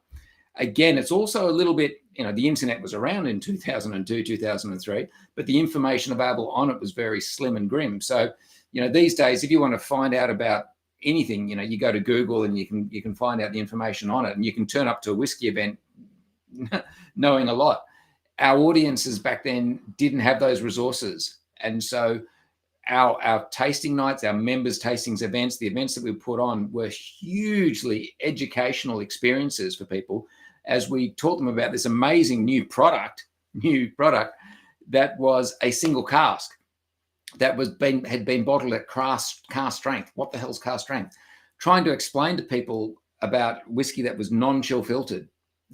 [SPEAKER 2] Again, it's also a little bit, the internet was around in 2002, 2003, but the information available on it was very slim and grim. So, these days, if you want to find out about anything, you go to Google and you can find out the information on it, and you can turn up to a whiskey event knowing a lot. Our audiences back then didn't have those resources. And so our tasting nights, our members' tastings events, the events that we put on were hugely educational experiences for people as we taught them about this amazing new product that was a single cask that had been bottled at cask strength. What the hell's cask strength? Trying to explain to people about whiskey that was non-chill filtered,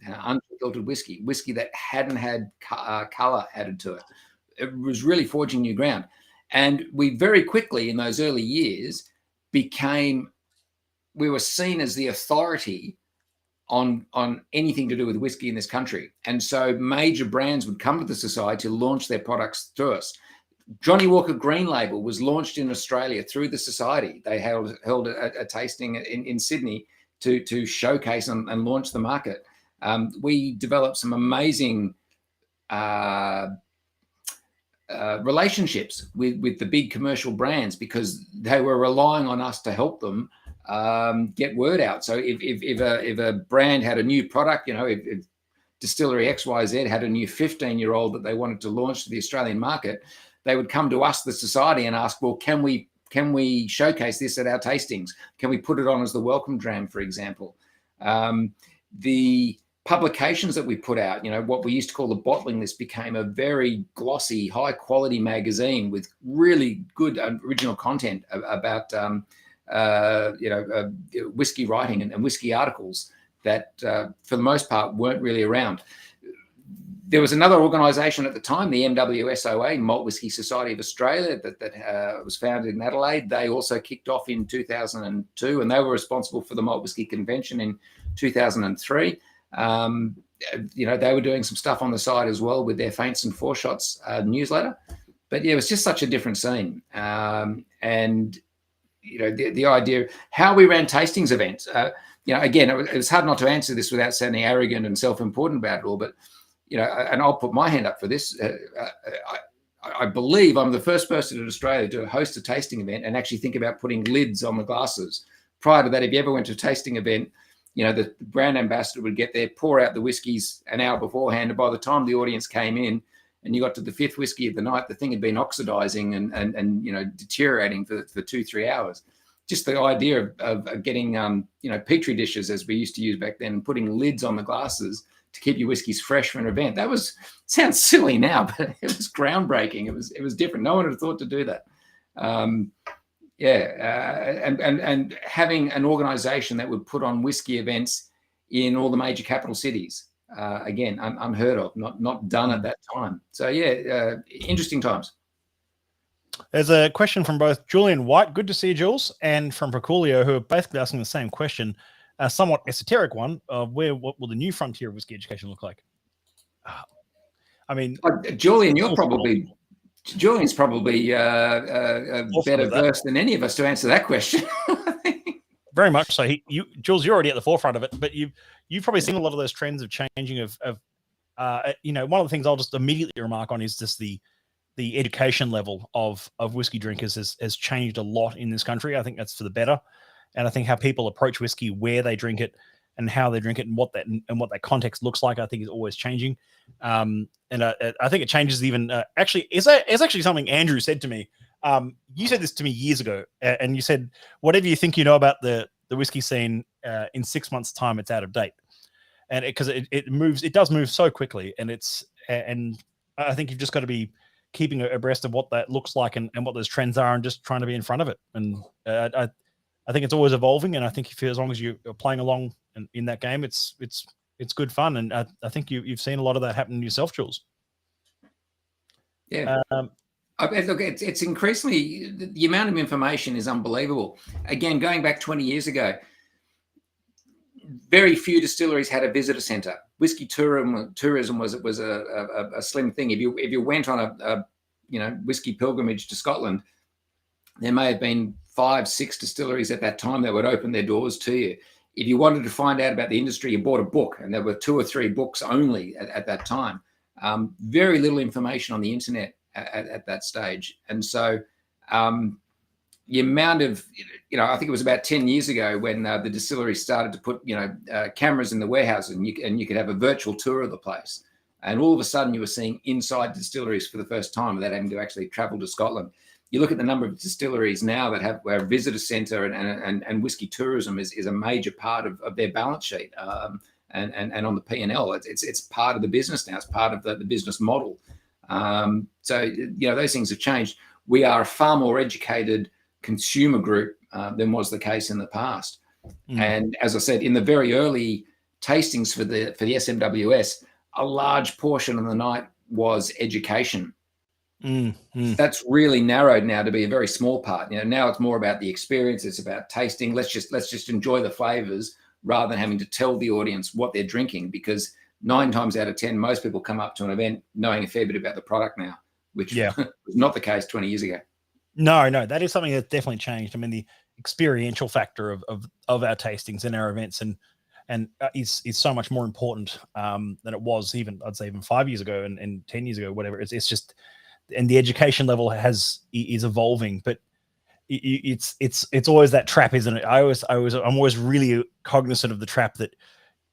[SPEAKER 2] unfiltered whiskey that hadn't had color added to it. It was really forging new ground. And we very quickly in those early years we were seen as the authority on anything to do with whiskey in this country. And so major brands would come to the society to launch their products through us. Johnny Walker Green Label was launched in Australia through the society. They held a tasting in Sydney to showcase and launch the market. We developed some amazing relationships with the big commercial brands because they were relying on us to help them get word out. So if a brand had a new product, if Distillery XYZ had a new 15-year-old that they wanted to launch to the Australian market, they would come to us, the society, and ask, well, can we showcase this at our tastings? Can we put it on as the welcome dram, for example? The publications that we put out, what we used to call the bottling list, became a very glossy, high-quality magazine with really good original content about whiskey writing and whiskey articles that, for the most part, weren't really around. There was another organisation at the time, the SMWS, Malt Whisky Society of Australia, that was founded in Adelaide. They also kicked off in 2002, and they were responsible for the Malt Whisky Convention in 2003. They were doing some stuff on the side as well with their Feints and Foreshots newsletter. But yeah, it was just such a different scene. And the idea how we ran tastings events. Again, it was hard not to answer this without sounding arrogant and self-important about it all. But and I'll put my hand up for this. I believe I'm the first person in Australia to host a tasting event and actually think about putting lids on the glasses. Prior to that, if you ever went to a tasting event, the brand ambassador would get there, pour out the whiskies an hour beforehand, and by the time the audience came in and you got to the fifth whiskey of the night, the thing had been oxidizing and deteriorating for 2-3 hours. Just the idea of getting petri dishes, as we used to use back then, and putting lids on the glasses to keep your whiskies fresh for an event. That sounds silly now, but it was groundbreaking. It was different. No one had thought to do that. And having an organisation that would put on whiskey events in all the major capital cities, again, unheard of, not done at that time. So yeah, interesting times.
[SPEAKER 1] There's a question from both Julian White, good to see you, Jules, and from Proculio, who are basically asking the same question, a somewhat esoteric one of what will the new frontier of whiskey education look like?
[SPEAKER 2] Julian, Julian's probably better versed than any of us to answer that question.
[SPEAKER 1] Very much so. Jules, you're already at the forefront of it, but you've probably seen a lot of those trends of changing of one of the things I'll just immediately remark on is just the education level of whiskey drinkers has changed a lot in this country. I think that's for the better. And I think how people approach whiskey, where they drink it, and how they drink it, and what that context looks like, I think is always changing. And I think it changes even. Actually, it's actually something Andrew said to me. You said this to me years ago, and you said whatever you think you know about the whiskey scene, in 6 months' time, it's out of date, and because it does move so quickly, and I think you've just got to be keeping abreast of what that looks like and what those trends are, and just trying to be in front of it. And I think it's always evolving, and I think as long as you're playing along in that game, it's good fun. And I think you've seen a lot of that happen yourself, Jules.
[SPEAKER 2] Yeah. Look, it's increasingly, the amount of information is unbelievable. Again, going back 20 years ago, very few distilleries had a visitor centre. Whiskey tourism was a slim thing. If you went on a whiskey pilgrimage to Scotland, there may have been 5-6 distilleries at that time that would open their doors to you. If you wanted to find out about the industry, you bought a book, and there were 2 or 3 books only at that time. Very little information on the internet at that stage. And so the amount of, I think it was about 10 years ago when the distillery started to put, cameras in the warehouses, and you could have a virtual tour of the place. And all of a sudden you were seeing inside distilleries for the first time without having to actually travel to Scotland. You look at the number of distilleries now that have where a visitor centre and whiskey tourism is a major part of their balance sheet, and on the P&L. It's part of the business now. It's part of the business model. So those things have changed. We are a far more educated consumer group than was the case in the past. And as I said, in the very early tastings for the SMWS, a large portion of the night was education. That's really narrowed now to be a very small part. Now it's more about the experience. It's about tasting. Let's just enjoy the flavors rather than having to tell the audience what they're drinking, because 9 times out of 10, most people come up to an event knowing a fair bit about the product now, which was not the case 20 years ago.
[SPEAKER 1] No, that is something that's definitely changed. I mean, the experiential factor of our tastings and our events and is so much more important than it was I'd say even 5 years ago and 10 years ago, whatever. It's just, and the education level is evolving, but it's always that trap, isn't it? I'm always really cognizant of the trap that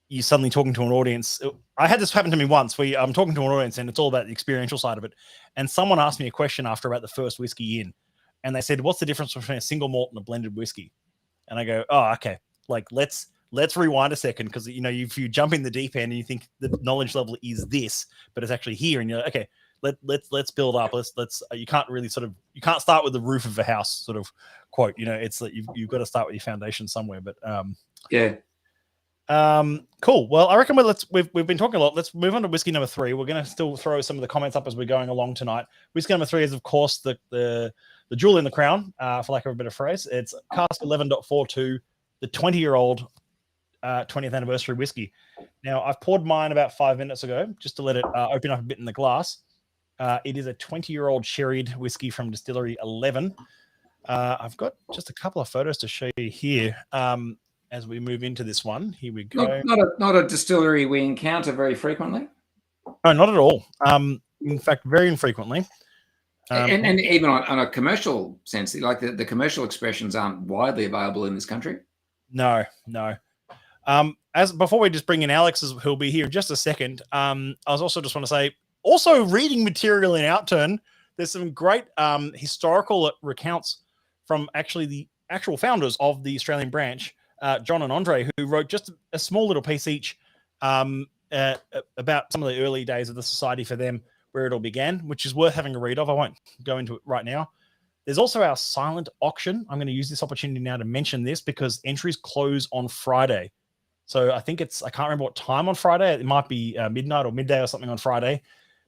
[SPEAKER 1] you suddenly talking to an audience. I had this happen to me once where I'm talking to an audience and it's all about the experiential side of it. And someone asked me a question after about the first whiskey in, and they said, "What's the difference between a single malt and a blended whiskey?" And I go, "Oh, okay. Like let's rewind a second, because if you jump in the deep end and you think the knowledge level is this, but it's actually here, and you're like, okay, let's build up. Let's you can't really you can't start with the roof of a house sort of quote. It's like you've got to start with your foundation somewhere. But
[SPEAKER 2] yeah."
[SPEAKER 1] Cool. Well, I reckon we've been talking a lot. Let's move on to whiskey number 3. We're going to still throw some of the comments up as we're going along tonight. Whiskey number 3 is, of course, the jewel in the crown, for lack of a better phrase. It's cask 11.42, the 20-year-old 20th anniversary whiskey. Now, I've poured mine about 5 minutes ago just to let it open up a bit in the glass. It is a 20-year-old sherried whiskey from Distillery 11. I've got just a couple of photos to show you here. As we move into this one, here we go.
[SPEAKER 2] Not a distillery we encounter very frequently.
[SPEAKER 1] No, not at all. In fact, very infrequently.
[SPEAKER 2] And even on a commercial sense, like the commercial expressions aren't widely available in this country.
[SPEAKER 1] No. As before we just bring in Alex, who'll be here in just a second. I was also just want to say, also reading material in Outturn, there's some great historical recounts from actually the actual founders of the Australian branch, John and Andre, who wrote just a small little piece each about some of the early days of the society for them, where it all began, which is worth having a read of. I won't go into it right now. There's also our silent auction. I'm going to use this opportunity now to mention this because entries close on Friday. So I think I can't remember what time on Friday. It might be midnight or midday or something on Friday.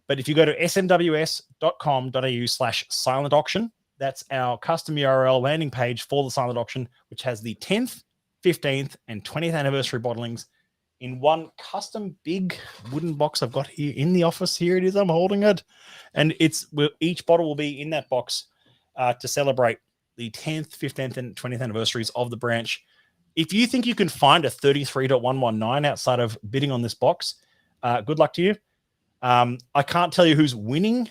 [SPEAKER 1] But if you go to smws.com.au/silent auction, that's our custom URL landing page for the silent auction, which has the 10th, 15th, and 20th anniversary bottlings in one custom big wooden box I've got here in the office. Here it is. I'm holding it. And each bottle will be in that box to celebrate the 10th, 15th, and 20th anniversaries of the branch. If you think you can find a 33.119 outside of bidding on this box, good luck to you. I can't tell you who's winning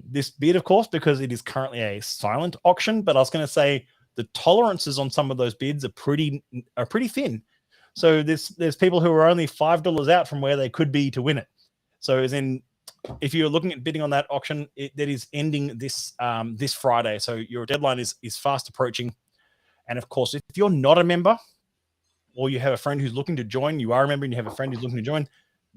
[SPEAKER 1] this bid, of course, because it is currently a silent auction. But I was going to say the tolerances on some of those bids are pretty thin. So there's people who are only $5 out from where they could be to win it. So as in, if you're looking at bidding on that auction, that is ending this Friday. So your deadline is fast approaching. And of course, if you're not a member or you have a friend who's looking to join, you are a member and you have a friend who's looking to join,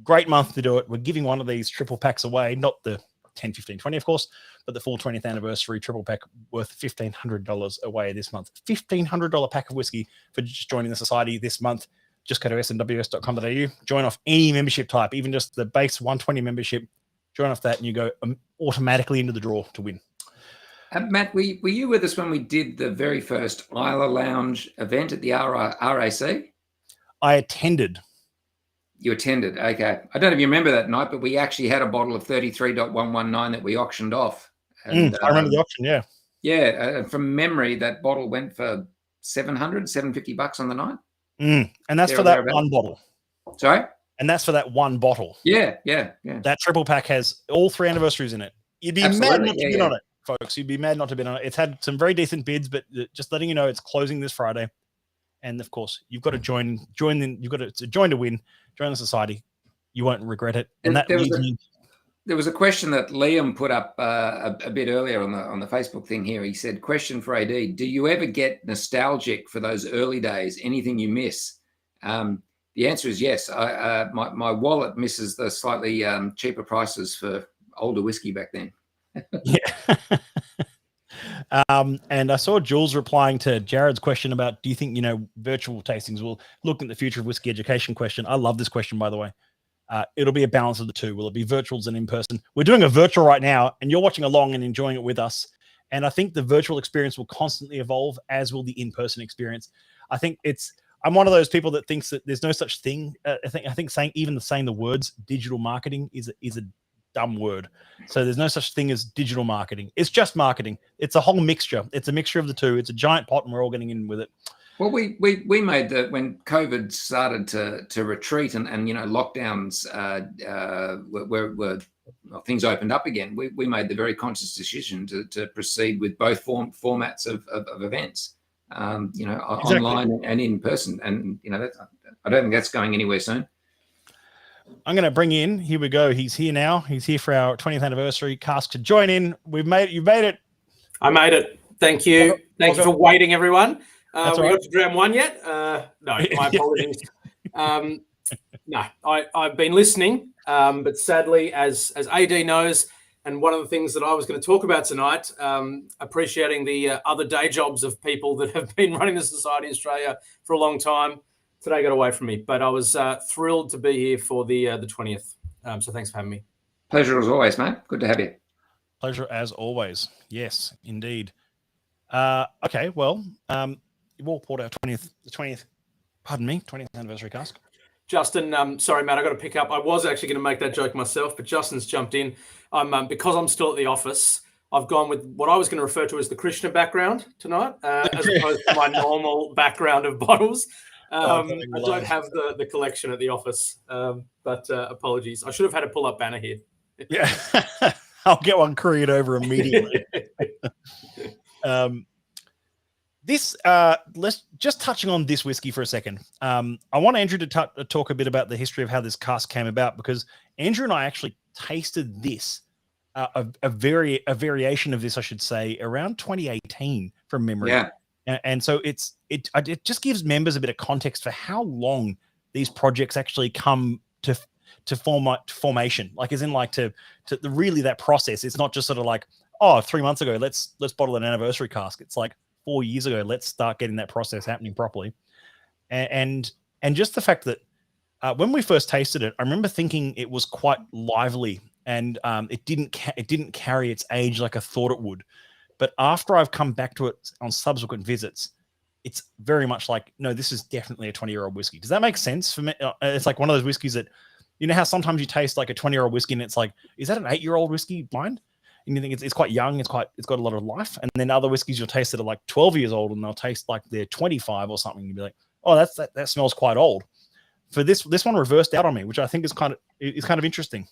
[SPEAKER 1] great month to do it. We're giving one of these triple packs away, not the 10, 15, 20, of course, but the full 20th anniversary triple pack worth $1,500 away this month. $1,500 pack of whiskey for just joining the society this month. Just go to smws.com.au, join off any membership type, even just the base 120 membership. Join off that and you go automatically into the draw to win.
[SPEAKER 2] Matt, were you with us when we did the very first Isla Lounge event at the RAC?
[SPEAKER 1] I attended.
[SPEAKER 2] You attended, okay. I don't know if you remember that night, but we actually had a bottle of 33.119 that we auctioned off. And,
[SPEAKER 1] I remember the auction, yeah.
[SPEAKER 2] Yeah, from memory, that bottle went for $750 on the night.
[SPEAKER 1] And that's for that one bottle.
[SPEAKER 2] Sorry?
[SPEAKER 1] And that's for that one bottle.
[SPEAKER 2] Yeah.
[SPEAKER 1] That triple pack has all 3 anniversaries in it. You'd be mad not to bid on it, folks. You'd be mad not to bid on it. It's had some very decent bids, but just letting you know, it's closing this Friday. And of course, you've got to join. You've got to join to win. Join the society. You won't regret it. And that
[SPEAKER 2] there was a question that Liam put up a bit earlier on the Facebook thing here. He said, question for AD, do you ever get nostalgic for those early days? Anything you miss? The answer is yes. My wallet misses the slightly cheaper prices for older whiskey back then.
[SPEAKER 1] Yeah. And I saw Jules replying to Jared's question about, do you think, virtual tastings will look at the future of whiskey education question? I love this question, by the way. It'll be a balance of the two. Will it be virtuals and in person? We're doing a virtual right now and you're watching along and enjoying it with us. And I think the virtual experience will constantly evolve, as will the in-person experience. I'm one of those people that thinks that there's no such thing. I think saying the words digital marketing is a dumb word. So there's no such thing as digital marketing. It's just marketing. It's a whole mixture. It's a mixture of the two. It's a giant pot, and we're all getting in with it.
[SPEAKER 2] Well, we made when COVID started to retreat and lockdowns were things opened up again. We made the very conscious decision to proceed with both formats of events, exactly. Online and in person. And I don't think that's going anywhere soon.
[SPEAKER 1] I'm going to bring in. Here we go. He's here now. He's here for our 20th anniversary. Cask to join in. You made it.
[SPEAKER 3] I made it. Thank you. Thank you for waiting, everyone. We got to Dram 1 yet? No, my apologies. No, I've been listening, but sadly, as AD knows, and one of the things that I was going to talk about tonight, appreciating the other day jobs of people that have been running the Society of Australia for a long time, today got away from me. But I was thrilled to be here for the 20th. So thanks for having me.
[SPEAKER 2] Pleasure as always, mate. Good to have you.
[SPEAKER 1] Pleasure as always. Yes, indeed. Okay, well, you've all poured our 20th anniversary cask.
[SPEAKER 3] Justin, sorry, Matt, I got to pick up. I was actually going to make that joke myself, but Justin's jumped in. Because I'm still at the office, I've gone with what I was going to refer to as the Krishna background tonight, as opposed to my normal background of bottles. I don't have the collection at the office, but apologies. I should have had a pull-up banner here.
[SPEAKER 1] Yeah, I'll get one couriered over immediately. Let's just touching on this whiskey for a second. I want Andrew to talk a bit about the history of how this cask came about, because Andrew and I actually tasted this, a variation of this, I should say, around 2018 from memory.
[SPEAKER 2] Yeah.
[SPEAKER 1] And so it just gives members a bit of context for how long these projects actually come to formation. Like, as in, like, to really that process. It's not just sort of like, 3 months ago, let's bottle an anniversary cask. It's like 4 years ago, let's start getting that process happening properly. And just the fact that when we first tasted it, I remember thinking it was quite lively, and it didn't carry its age like I thought it would. But after I've come back to it on subsequent visits, it's very much like, no, this is definitely a 20-year-old whiskey. Does that make sense for me? It's like one of those whiskeys that, you know how sometimes you taste like a 20-year-old whiskey and it's like, is that an 8-year-old whiskey blind? And you think it's quite young, it's got a lot of life. And then other whiskeys you'll taste that are like 12 years old and they'll taste like they're 25 or something. You'll be like, oh, that smells quite old. For this one reversed out on me, which I think is kind of interesting.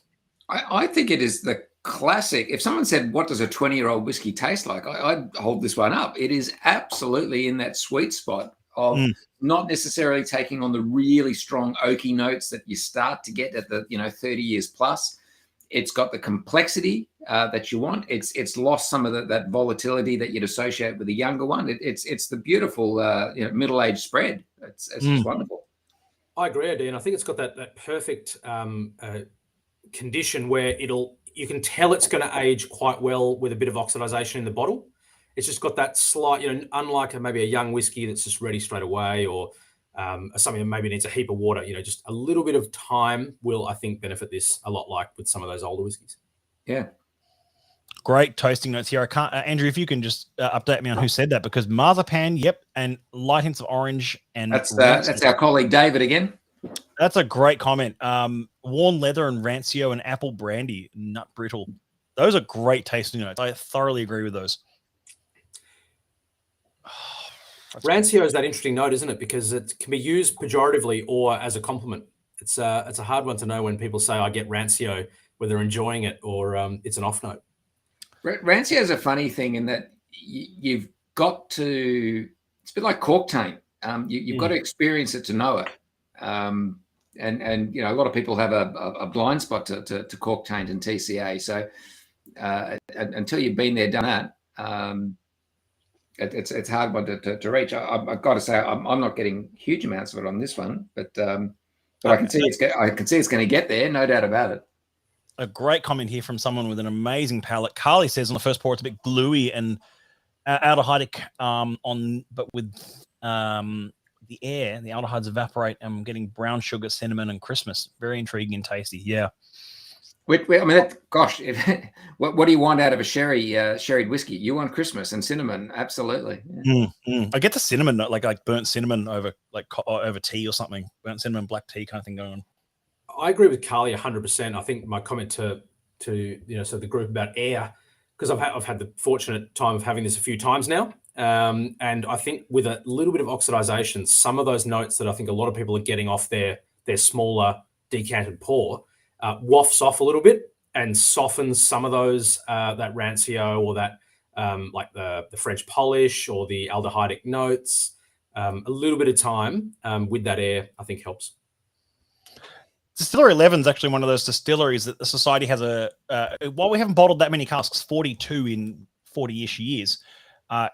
[SPEAKER 2] I think it is the classic. If someone said, what does a 20-year-old whiskey taste like? I'd hold this one up. It is absolutely in that sweet spot of not necessarily taking on the really strong oaky notes that you start to get at the 30 years plus. It's got the complexity that you want. It's lost some of that volatility that you'd associate with a younger one. It's the beautiful middle-aged spread. It's just wonderful.
[SPEAKER 3] I agree, Eddie, and I think it's got that perfect condition where you can tell it's going to age quite well with a bit of oxidization in the bottle. It's just got that slight, unlike maybe a young whiskey that's just ready straight away, or something that maybe needs a heap of water. Just a little bit of time will, I think, benefit this a lot, like with some of those older whiskies.
[SPEAKER 2] Yeah.
[SPEAKER 1] Great toasting notes here. I can't, Andrew, if you can just update me on who said that, because marzipan, yep, and light hints of orange, and
[SPEAKER 2] that's our colleague David again.
[SPEAKER 1] That's a great comment. Worn leather and rancio and apple brandy, nut brittle. Those are great tasting notes. I thoroughly agree with those.
[SPEAKER 3] Rancio is that interesting note, isn't it? Because it can be used pejoratively or as a compliment. It's a hard one to know when people say, I get rancio, whether enjoying it or it's an off note.
[SPEAKER 2] Rancio is a funny thing in that you've got to, it's a bit like cork taint. You've got to experience it to know it. And a lot of people have a blind spot to cork taint and TCA. So until you've been there, done that, it's hard one to reach. I've got to say I'm not getting huge amounts of it on this one, but I can see it's going to get there, no doubt about it.
[SPEAKER 1] A great comment here from someone with an amazing palate. Carly says on the first pour it's a bit gluey and aldehydic but with the aldehydes evaporate. I'm getting brown sugar, cinnamon, and Christmas. Very intriguing and tasty. Yeah.
[SPEAKER 2] I mean, gosh, what do you want out of a sherried whiskey? You want Christmas and cinnamon, absolutely. Yeah.
[SPEAKER 1] I get the cinnamon, like burnt cinnamon over tea or something, burnt cinnamon, black tea kind of thing going on.
[SPEAKER 3] I agree with Carly 100%. I think my comment to to so the group about air, because I've had the fortunate time of having this a few times now, and I think with a little bit of oxidization, some of those notes that I think a lot of people are getting off their smaller decanted pour wafts off a little bit and softens some of those that rancio or that like the French polish or the aldehydic notes. A little bit of time with that air, I think, helps.
[SPEAKER 1] Distillery 11 is actually one of those distilleries that the society has while we haven't bottled that many casks, 42 in 40-ish years,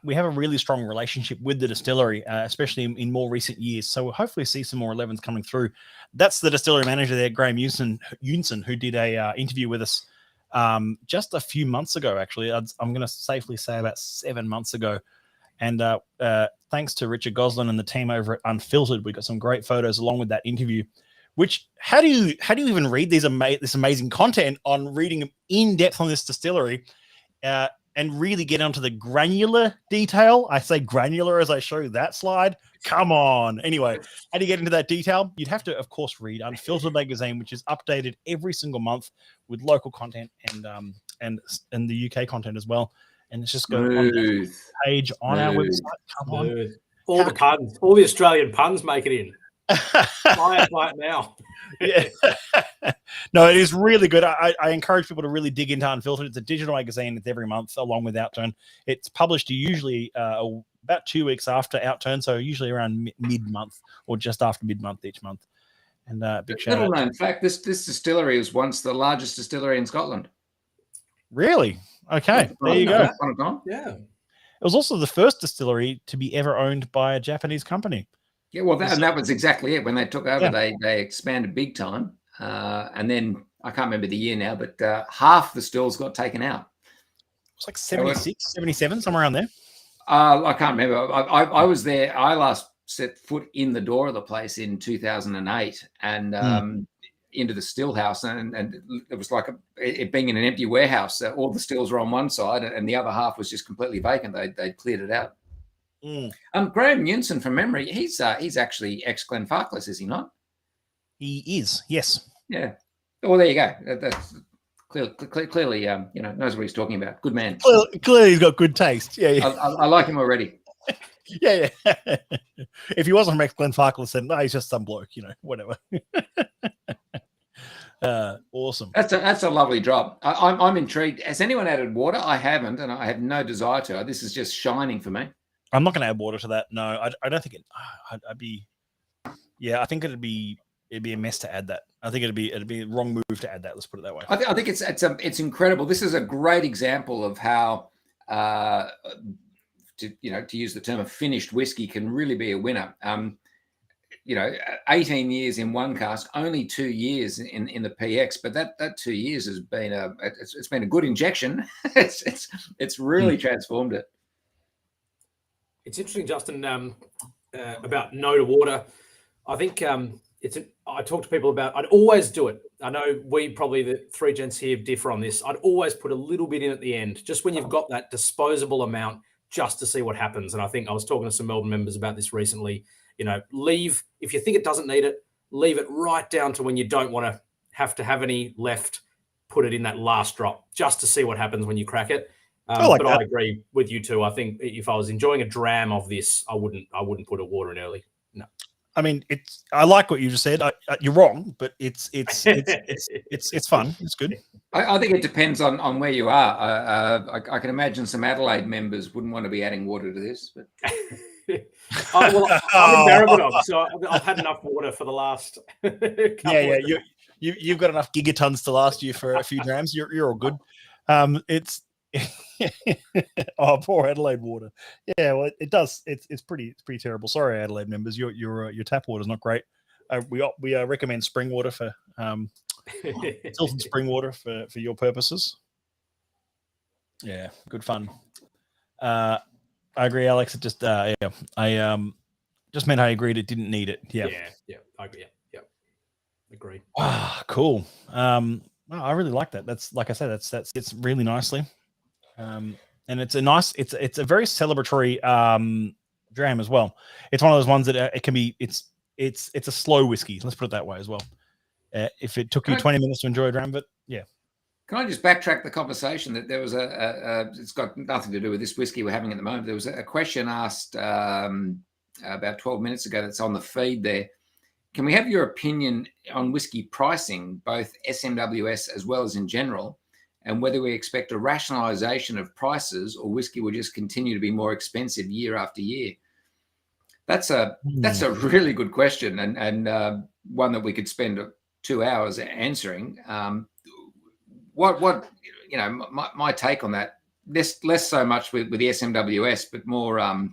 [SPEAKER 1] we have a really strong relationship with the distillery, especially in more recent years. So we'll hopefully see some more 11s coming through. That's the distillery manager there, Graham Unson, who did a interview with us just a few months ago, actually. I'm going to safely say about 7 months ago. And thanks to Richard Goslin and the team over at Unfiltered, we got some great photos along with that interview. Which how do you even read this amazing content on reading in depth on this distillery, and really get onto the granular detail? I say granular as I show that slide. Come on. Anyway, how do you get into that detail? You'd have to, of course, read Unfiltered magazine, which is updated every single month with local content and the UK content as well. And it's just go on the page on our website. Come on.
[SPEAKER 3] All the puns, all the Australian puns make it in. Buy it now.
[SPEAKER 1] Yeah. No, it is really good. I encourage people to really dig into Unfiltered. It's a digital magazine. It's every month along with Outturn. It's published usually about 2 weeks after Outturn, so usually around mid-month or just after mid-month each month. And big shout out.
[SPEAKER 2] Little known fact, this distillery was once the largest distillery in Scotland.
[SPEAKER 1] Really? Okay, there you go.
[SPEAKER 2] Yeah.
[SPEAKER 1] It was also the first distillery to be ever owned by a Japanese company.
[SPEAKER 2] Yeah, well, that was exactly it. When they took over, they expanded big time. And then, I can't remember the year now, but half the stills got taken out.
[SPEAKER 1] It's like 76, 77, somewhere around there.
[SPEAKER 2] I can't remember. I was there. I last set foot in the door of the place in 2008 and into the still house. And it was like it being in an empty warehouse. All the stills were on one side and the other half was just completely vacant. They cleared it out. Graham Unson, from memory, he's actually ex-Glenfarclas, is he not?
[SPEAKER 1] He is, yes.
[SPEAKER 2] Yeah. Well, there you go. That's clearly, knows what he's talking about. Good man.
[SPEAKER 1] Clearly, he's got good taste. Yeah.
[SPEAKER 2] I like him already.
[SPEAKER 1] Yeah. If he wasn't from ex-Glenfarclas, then no, he's just some bloke, whatever. Awesome.
[SPEAKER 2] That's a lovely drop. I'm intrigued. Has anyone added water? I haven't, and I have no desire to. This is just shining for me.
[SPEAKER 1] I'm not going to add water to that. No, I don't think it. I'd be. Yeah, I think it'd be a mess to add that. I think it'd be the wrong move to add that. Let's put it that way.
[SPEAKER 2] I think it's incredible. This is a great example of how to use the term of finished whiskey can really be a winner. 18 years in one cask, only 2 years in the PX, but that 2 years has been it's been a good injection. it's really transformed it.
[SPEAKER 3] It's interesting, Justin, about no to water. I think I talk to people about, I'd always do it. I know the three gents here differ on this. I'd always put a little bit in at the end, just when you've got that disposable amount, just to see what happens. And I think I was talking to some Melbourne members about this recently. Leave, if you think it doesn't need it, leave it right down to when you don't want to have any left, put it in that last drop, just to see what happens when you crack it. But I agree with you too. I think if I was enjoying a dram of this, I wouldn't put a water in early. No.
[SPEAKER 1] I mean, I like what you just said. You're wrong, but it's fun. It's good.
[SPEAKER 2] I think it depends on where you are. I can imagine some Adelaide members wouldn't want to be adding water to this. But
[SPEAKER 3] I'm in Barrabadog, so I've had enough water for the last.
[SPEAKER 1] You've got enough gigatons to last you for a few drams. You're all good. It's. Oh, poor Adelaide water. Yeah, well, it does. It's pretty terrible. Sorry, Adelaide members. Your tap water is not great. We recommend spring water for Tilton spring water for your purposes. Yeah, good fun. I agree, Alex. It just I just meant I agreed it didn't need it. Yeah.
[SPEAKER 3] I agree. Yeah. Agreed.
[SPEAKER 1] Ah, cool. Well, I really like that. That's, like I said, that's it's really nicely. And it's a very celebratory dram as well. It's one of those ones that it can be. It's a slow whiskey. Let's put it that way as well. If it took you 20 minutes to enjoy a dram, but yeah.
[SPEAKER 2] Can I just backtrack the conversation that there was it's got nothing to do with this whiskey we're having at the moment. There was a question asked about 12 minutes ago that's on the feed there. Can we have your opinion on whiskey pricing, both SMWS as well as in general, and whether we expect a rationalisation of prices or whiskey will just continue to be more expensive year after year? That's a really good question, and one that we could spend 2 hours answering. What you know, my take on that, less so much with the SMWS, but more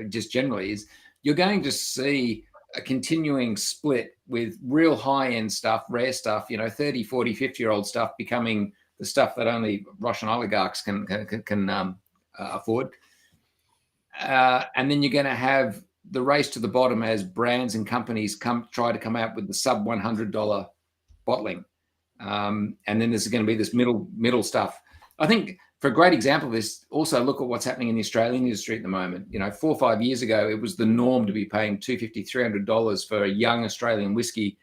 [SPEAKER 2] just generally, is you're going to see a continuing split with real high-end stuff, rare stuff, 30, 40, 50-year-old stuff becoming the stuff that only Russian oligarchs can afford. And then you're going to have the race to the bottom as brands and companies try to come out with the sub $100 bottling. And then there's going to be this middle stuff. I think for a great example of this, also look at what's happening in the Australian industry at the moment. 4 or 5 years ago, it was the norm to be paying $250, $300 for a young Australian whiskey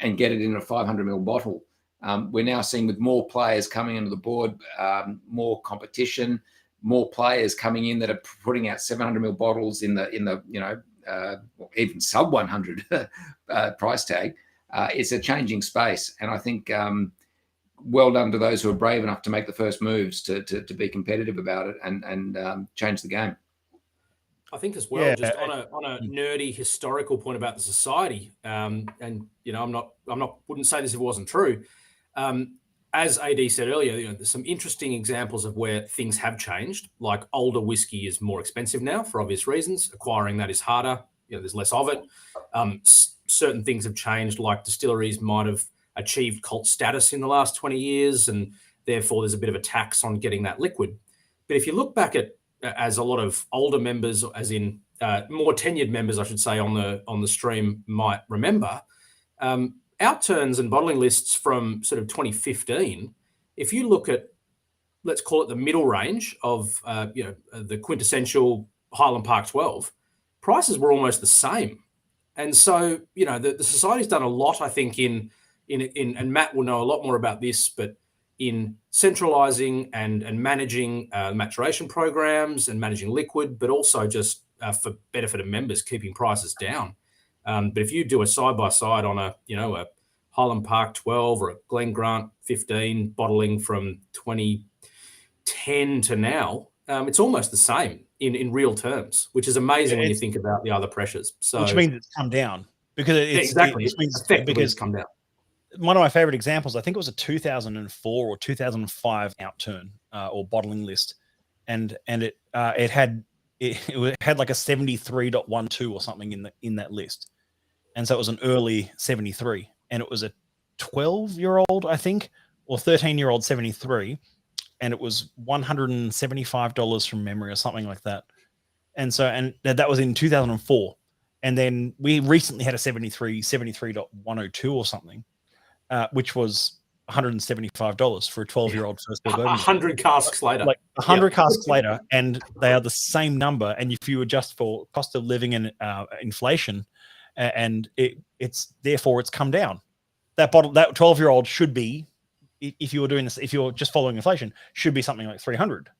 [SPEAKER 2] and get it in a 500 ml bottle. We're now seeing, with more players coming into the board, more competition, more players coming in that are putting out 700 ml bottles in the even sub 100 price tag. It's a changing space, and I think well done to those who are brave enough to make the first moves to be competitive about it and change the game.
[SPEAKER 3] I think as well, just on a nerdy historical point about the society, and wouldn't say this if it wasn't true. As AD said earlier, there's some interesting examples of where things have changed. Like older whiskey is more expensive now for obvious reasons. Acquiring that is harder. There's less of it. Certain things have changed, like distilleries might have achieved cult status in the last 20 years, and therefore there's a bit of a tax on getting that liquid. But if you look back at, as a lot of older members, as in more tenured members, I should say, on the stream might remember, outturns and bottling lists from sort of 2015, if you look at, let's call it the middle range of the quintessential Highland Park 12, prices were almost the same. And so, the society's done a lot, I think, in and Matt will know a lot more about this, but in centralizing and managing maturation programs and managing liquid, but also just for benefit of members, keeping prices down. But if you do a side-by-side on a Highland Park 12 or a Glen Grant 15 bottling from 2010 to now, it's almost the same in real terms, which is amazing when you think about the other pressures. So,
[SPEAKER 1] which means it's come down because it's
[SPEAKER 3] come down.
[SPEAKER 1] One of my favorite examples, I think it was a 2004 or 2005 outturn or bottling list, and it had like a 73.12 or something in that list, and so it was an early 73, and it was a 12-year-old, I think, or 13-year-old 73, and it was $175 from memory or something like that, and that was in 2004, and then we recently had a 73.102 or something. Which was $175 for a 12-year-old first bourbon.
[SPEAKER 3] 100 casks later.
[SPEAKER 1] Like 100 casks later, and they are the same number. And if you adjust for cost of living and inflation, and it's come down. That 12-year-old should be, if you were doing this, if you're just following inflation, should be something like 300.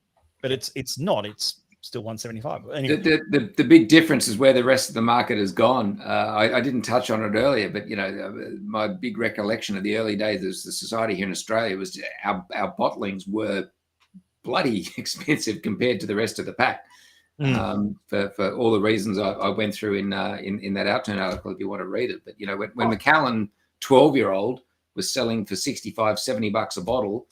[SPEAKER 1] But it's not. It's still 175. Anyway.
[SPEAKER 2] The big difference is where the rest of the market has gone. I didn't touch on it earlier, but my big recollection of the early days of the society here in Australia was our bottlings were bloody expensive compared to the rest of the pack. For all the reasons I went through in that outturn article, if you want to read it. But when Macallan 12-year-old was selling for $65-$70 a bottle,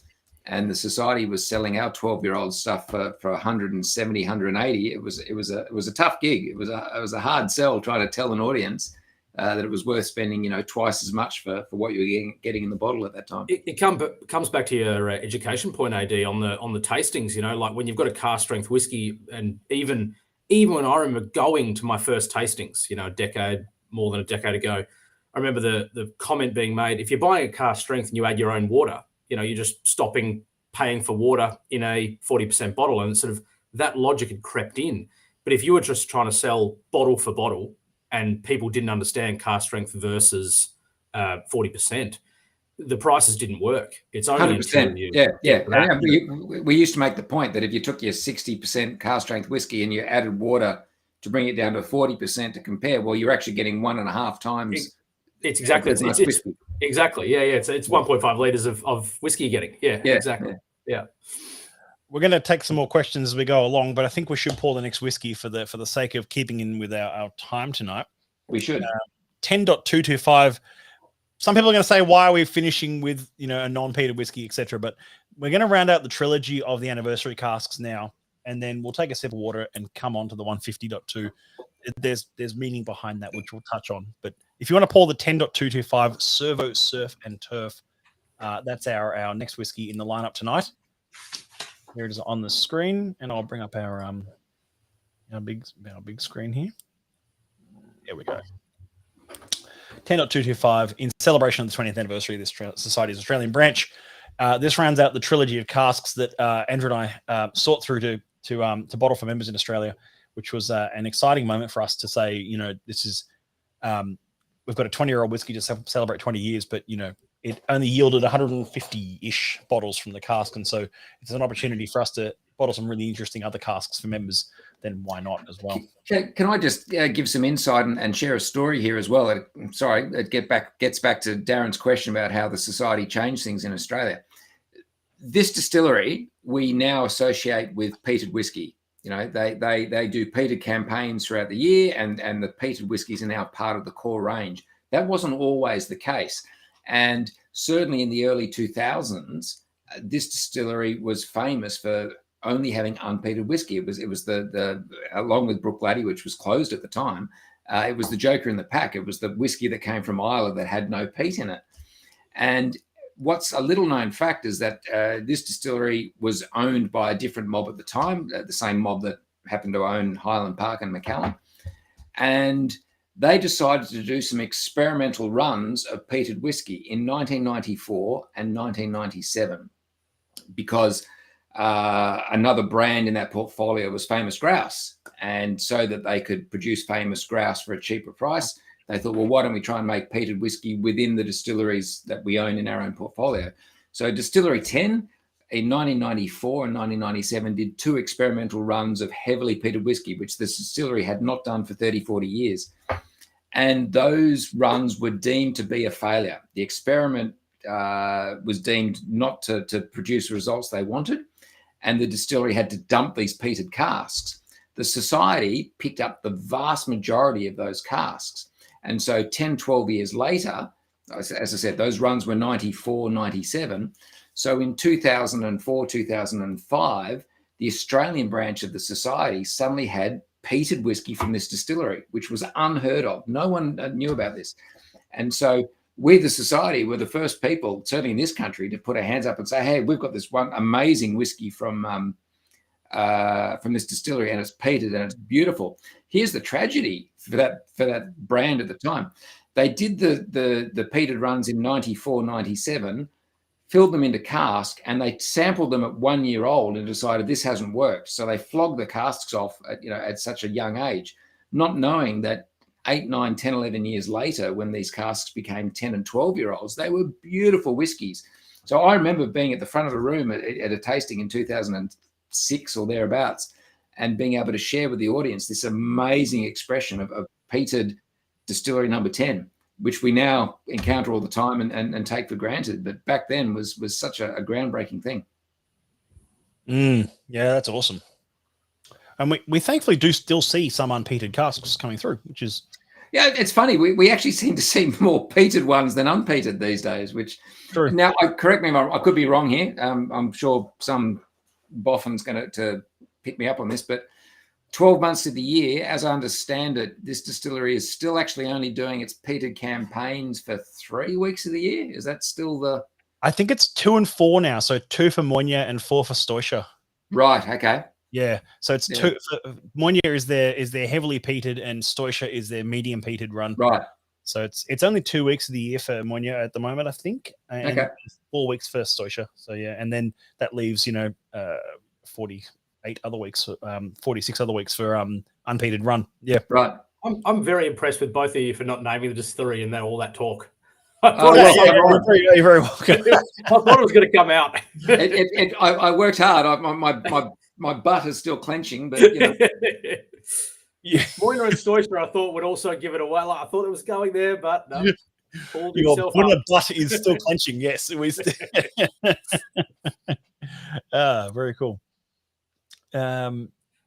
[SPEAKER 2] and the society was selling our 12-year-old stuff for 170, 180. It was a tough gig. It was a hard sell trying to tell an audience that it was worth spending twice as much for what you were getting in the bottle at that time.
[SPEAKER 3] It comes back to your education point, AD, on the tastings. Like when you've got a cask strength whiskey, and even when I remember going to my first tastings, more than a decade ago, I remember the comment being made: if you're buying a cask strength and you add your own water, you're just paying for water in a 40% bottle, and sort of that logic had crept in. But if you were just trying to sell bottle for bottle and people didn't understand cask strength versus 40%, the prices didn't work. It's only
[SPEAKER 2] 100%. Yeah. We used to make the point that if you took your 60% cask strength whiskey and you added water to bring it down to 40% to compare, well, you're actually getting 1.5 times.
[SPEAKER 3] It's exactly exactly. Yeah. It's 1.5 liters of whiskey you're getting. Yeah. Exactly. Yeah.
[SPEAKER 1] We're going to take some more questions as we go along, but I think we should pour the next whiskey for the sake of keeping in with our time tonight.
[SPEAKER 2] We should.
[SPEAKER 1] 10.225. Some people are going to say, why are we finishing with, a non-peated whiskey, etc. But we're going to round out the trilogy of the anniversary casks now, and then we'll take a sip of water and come on to the 150.2. There's meaning behind that, which we'll touch on. But if you want to pour the 10.225 Servo Surf and Turf, that's our next whiskey in the lineup tonight. Here it is on the screen, and I'll bring up our big screen here. There we go. 10.225 in celebration of the 20th anniversary of this Society's Australian branch. This rounds out the trilogy of casks that Andrew and I sought through to bottle for members in Australia, which was an exciting moment for us to say, this is we've got a 20-year-old whiskey to celebrate 20 years, but it only yielded 150-ish bottles from the cask, and so it's an opportunity for us to bottle some really interesting other casks for members. Then why not as well?
[SPEAKER 2] Can I just give some insight and share a story here as well? It gets back to Darren's question about how the society changed things in Australia. This distillery we now associate with peated whiskey. They do peated campaigns throughout the year, and the peated whiskies are now part of the core range. That wasn't always the case. And certainly in the early 2000s, this distillery was famous for only having unpeated whiskey. It was the along with Brook Laddie, which was closed at the time, it was the joker in the pack. It was the whiskey that came from Ireland that had no peat in it. And what's a little known fact is that this distillery was owned by a different mob at the time, the same mob that happened to own Highland Park and Macallan. And they decided to do some experimental runs of peated whiskey in 1994 and 1997 because another brand in that portfolio was Famous Grouse. And so that they could produce Famous Grouse for a cheaper price, they thought, well, why don't we try and make peated whiskey within the distilleries that we own in our own portfolio? So Distillery 10 in 1994 and 1997 did 2 experimental runs of heavily peated whiskey, which the distillery had not done for 30, 40 years. And those runs were deemed to be a failure. The experiment was deemed not to produce the results they wanted, and the distillery had to dump these peated casks. The society picked up the vast majority of those casks. And so 10, 12 years later, as I said, those runs were 94, 97. So in 2004, 2005, the Australian branch of the society suddenly had peated whiskey from this distillery, which was unheard of. No one knew about this. And so we, the society, were the first people, certainly in this country, to put our hands up and say, hey, we've got this one amazing whiskey from this distillery, and it's peated and it's beautiful. Here's the tragedy for that brand at the time. They did the peated runs in 94, 97, filled them into cask, and they sampled them at 1 year old and decided this hasn't worked. So they flogged the casks off at such a young age, not knowing that 8, 9, 10, 11 years later, when these casks became 10 and 12-year-olds, they were beautiful whiskies. So I remember being at the front of the room at a tasting in 2006 or thereabouts, and being able to share with the audience this amazing expression of peated distillery number 10, which we now encounter all the time and take for granted. But back then was such a groundbreaking thing.
[SPEAKER 1] Yeah, that's awesome. And we thankfully do still see some unpeated casks coming through, which is...
[SPEAKER 2] Yeah, it's funny. We actually seem to see more peated ones than unpeated these days, which... True. Now, correct me if I could be wrong here. I'm sure some boffin's going to pick me up on this, but 12 months of the year, as I understand it, this distillery is still actually only doing its peated campaigns for 3 weeks of the year. Is that still the...
[SPEAKER 1] I think it's 2 and 4 now. So 2 for Monia and 4 for Stoisha.
[SPEAKER 2] Right. Okay.
[SPEAKER 1] Yeah. So it's 2. Monia is their heavily peated, and Stoisha is their medium peated run.
[SPEAKER 2] Right.
[SPEAKER 1] So it's only 2 weeks of the year for Monia at the moment, I think. And 4 weeks for Stoisha. So yeah, and then that leaves 48 other weeks, 46 other weeks for unpeated run. Yeah.
[SPEAKER 2] Right.
[SPEAKER 3] I'm very impressed with both of you for not naming the distillery and all that talk.
[SPEAKER 1] You're very welcome.
[SPEAKER 3] I thought it was going to come out.
[SPEAKER 2] I worked hard. My butt is still clenching, but
[SPEAKER 3] Moiner and Stoister, I thought would also give it away. Like, I thought it was going there, but no.
[SPEAKER 1] Your butt is still clenching. Yes, very cool.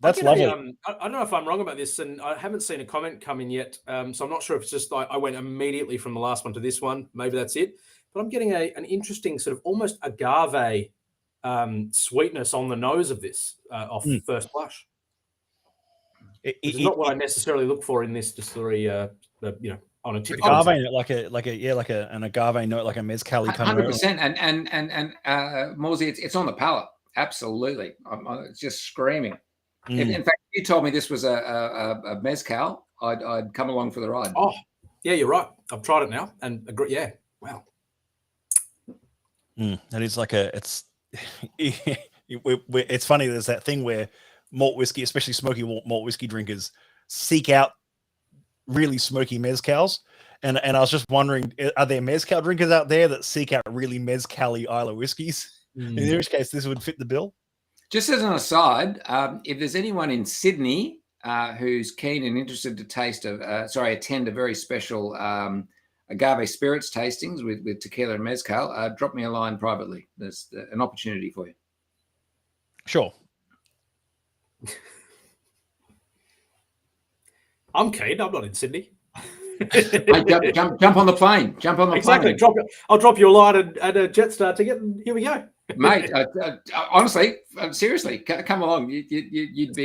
[SPEAKER 1] That's lovely.
[SPEAKER 3] I don't know if I'm wrong about this, and I haven't seen a comment come in yet, so I'm not sure if it's just I went immediately from the last one to this one. Maybe that's it. But I'm getting an interesting sort of almost agave sweetness on the nose of this off first blush. It's not what I necessarily look for in this distillery. On a typical
[SPEAKER 1] agave, like an agave note, like a mezcal.
[SPEAKER 2] 100%, and Morsey, it's on the palate. Absolutely, it's just screaming. In fact, if you told me this was a mezcal, I'd come along for the ride.
[SPEAKER 3] Oh, yeah, you're right. I've tried it now and agree. Yeah, wow.
[SPEAKER 1] That is like it's funny. There's that thing where malt whiskey, especially smoky malt whiskey drinkers, seek out really smoky mezcals. And I was just wondering, are there mezcal drinkers out there that seek out really mezcal-y Isla whiskeys? In which case, this would fit the bill.
[SPEAKER 2] Just as an aside, if there's anyone in Sydney who's keen and interested to attend a very special agave spirits tastings with tequila and mezcal, drop me a line privately. There's an opportunity for you.
[SPEAKER 1] Sure.
[SPEAKER 3] I'm keen. I'm not in Sydney.
[SPEAKER 2] Jump on the plane. Jump on the plane.
[SPEAKER 3] I'll drop you a line and a Jetstar ticket, and here we go.
[SPEAKER 2] Mate, honestly, seriously, come along. You'd be,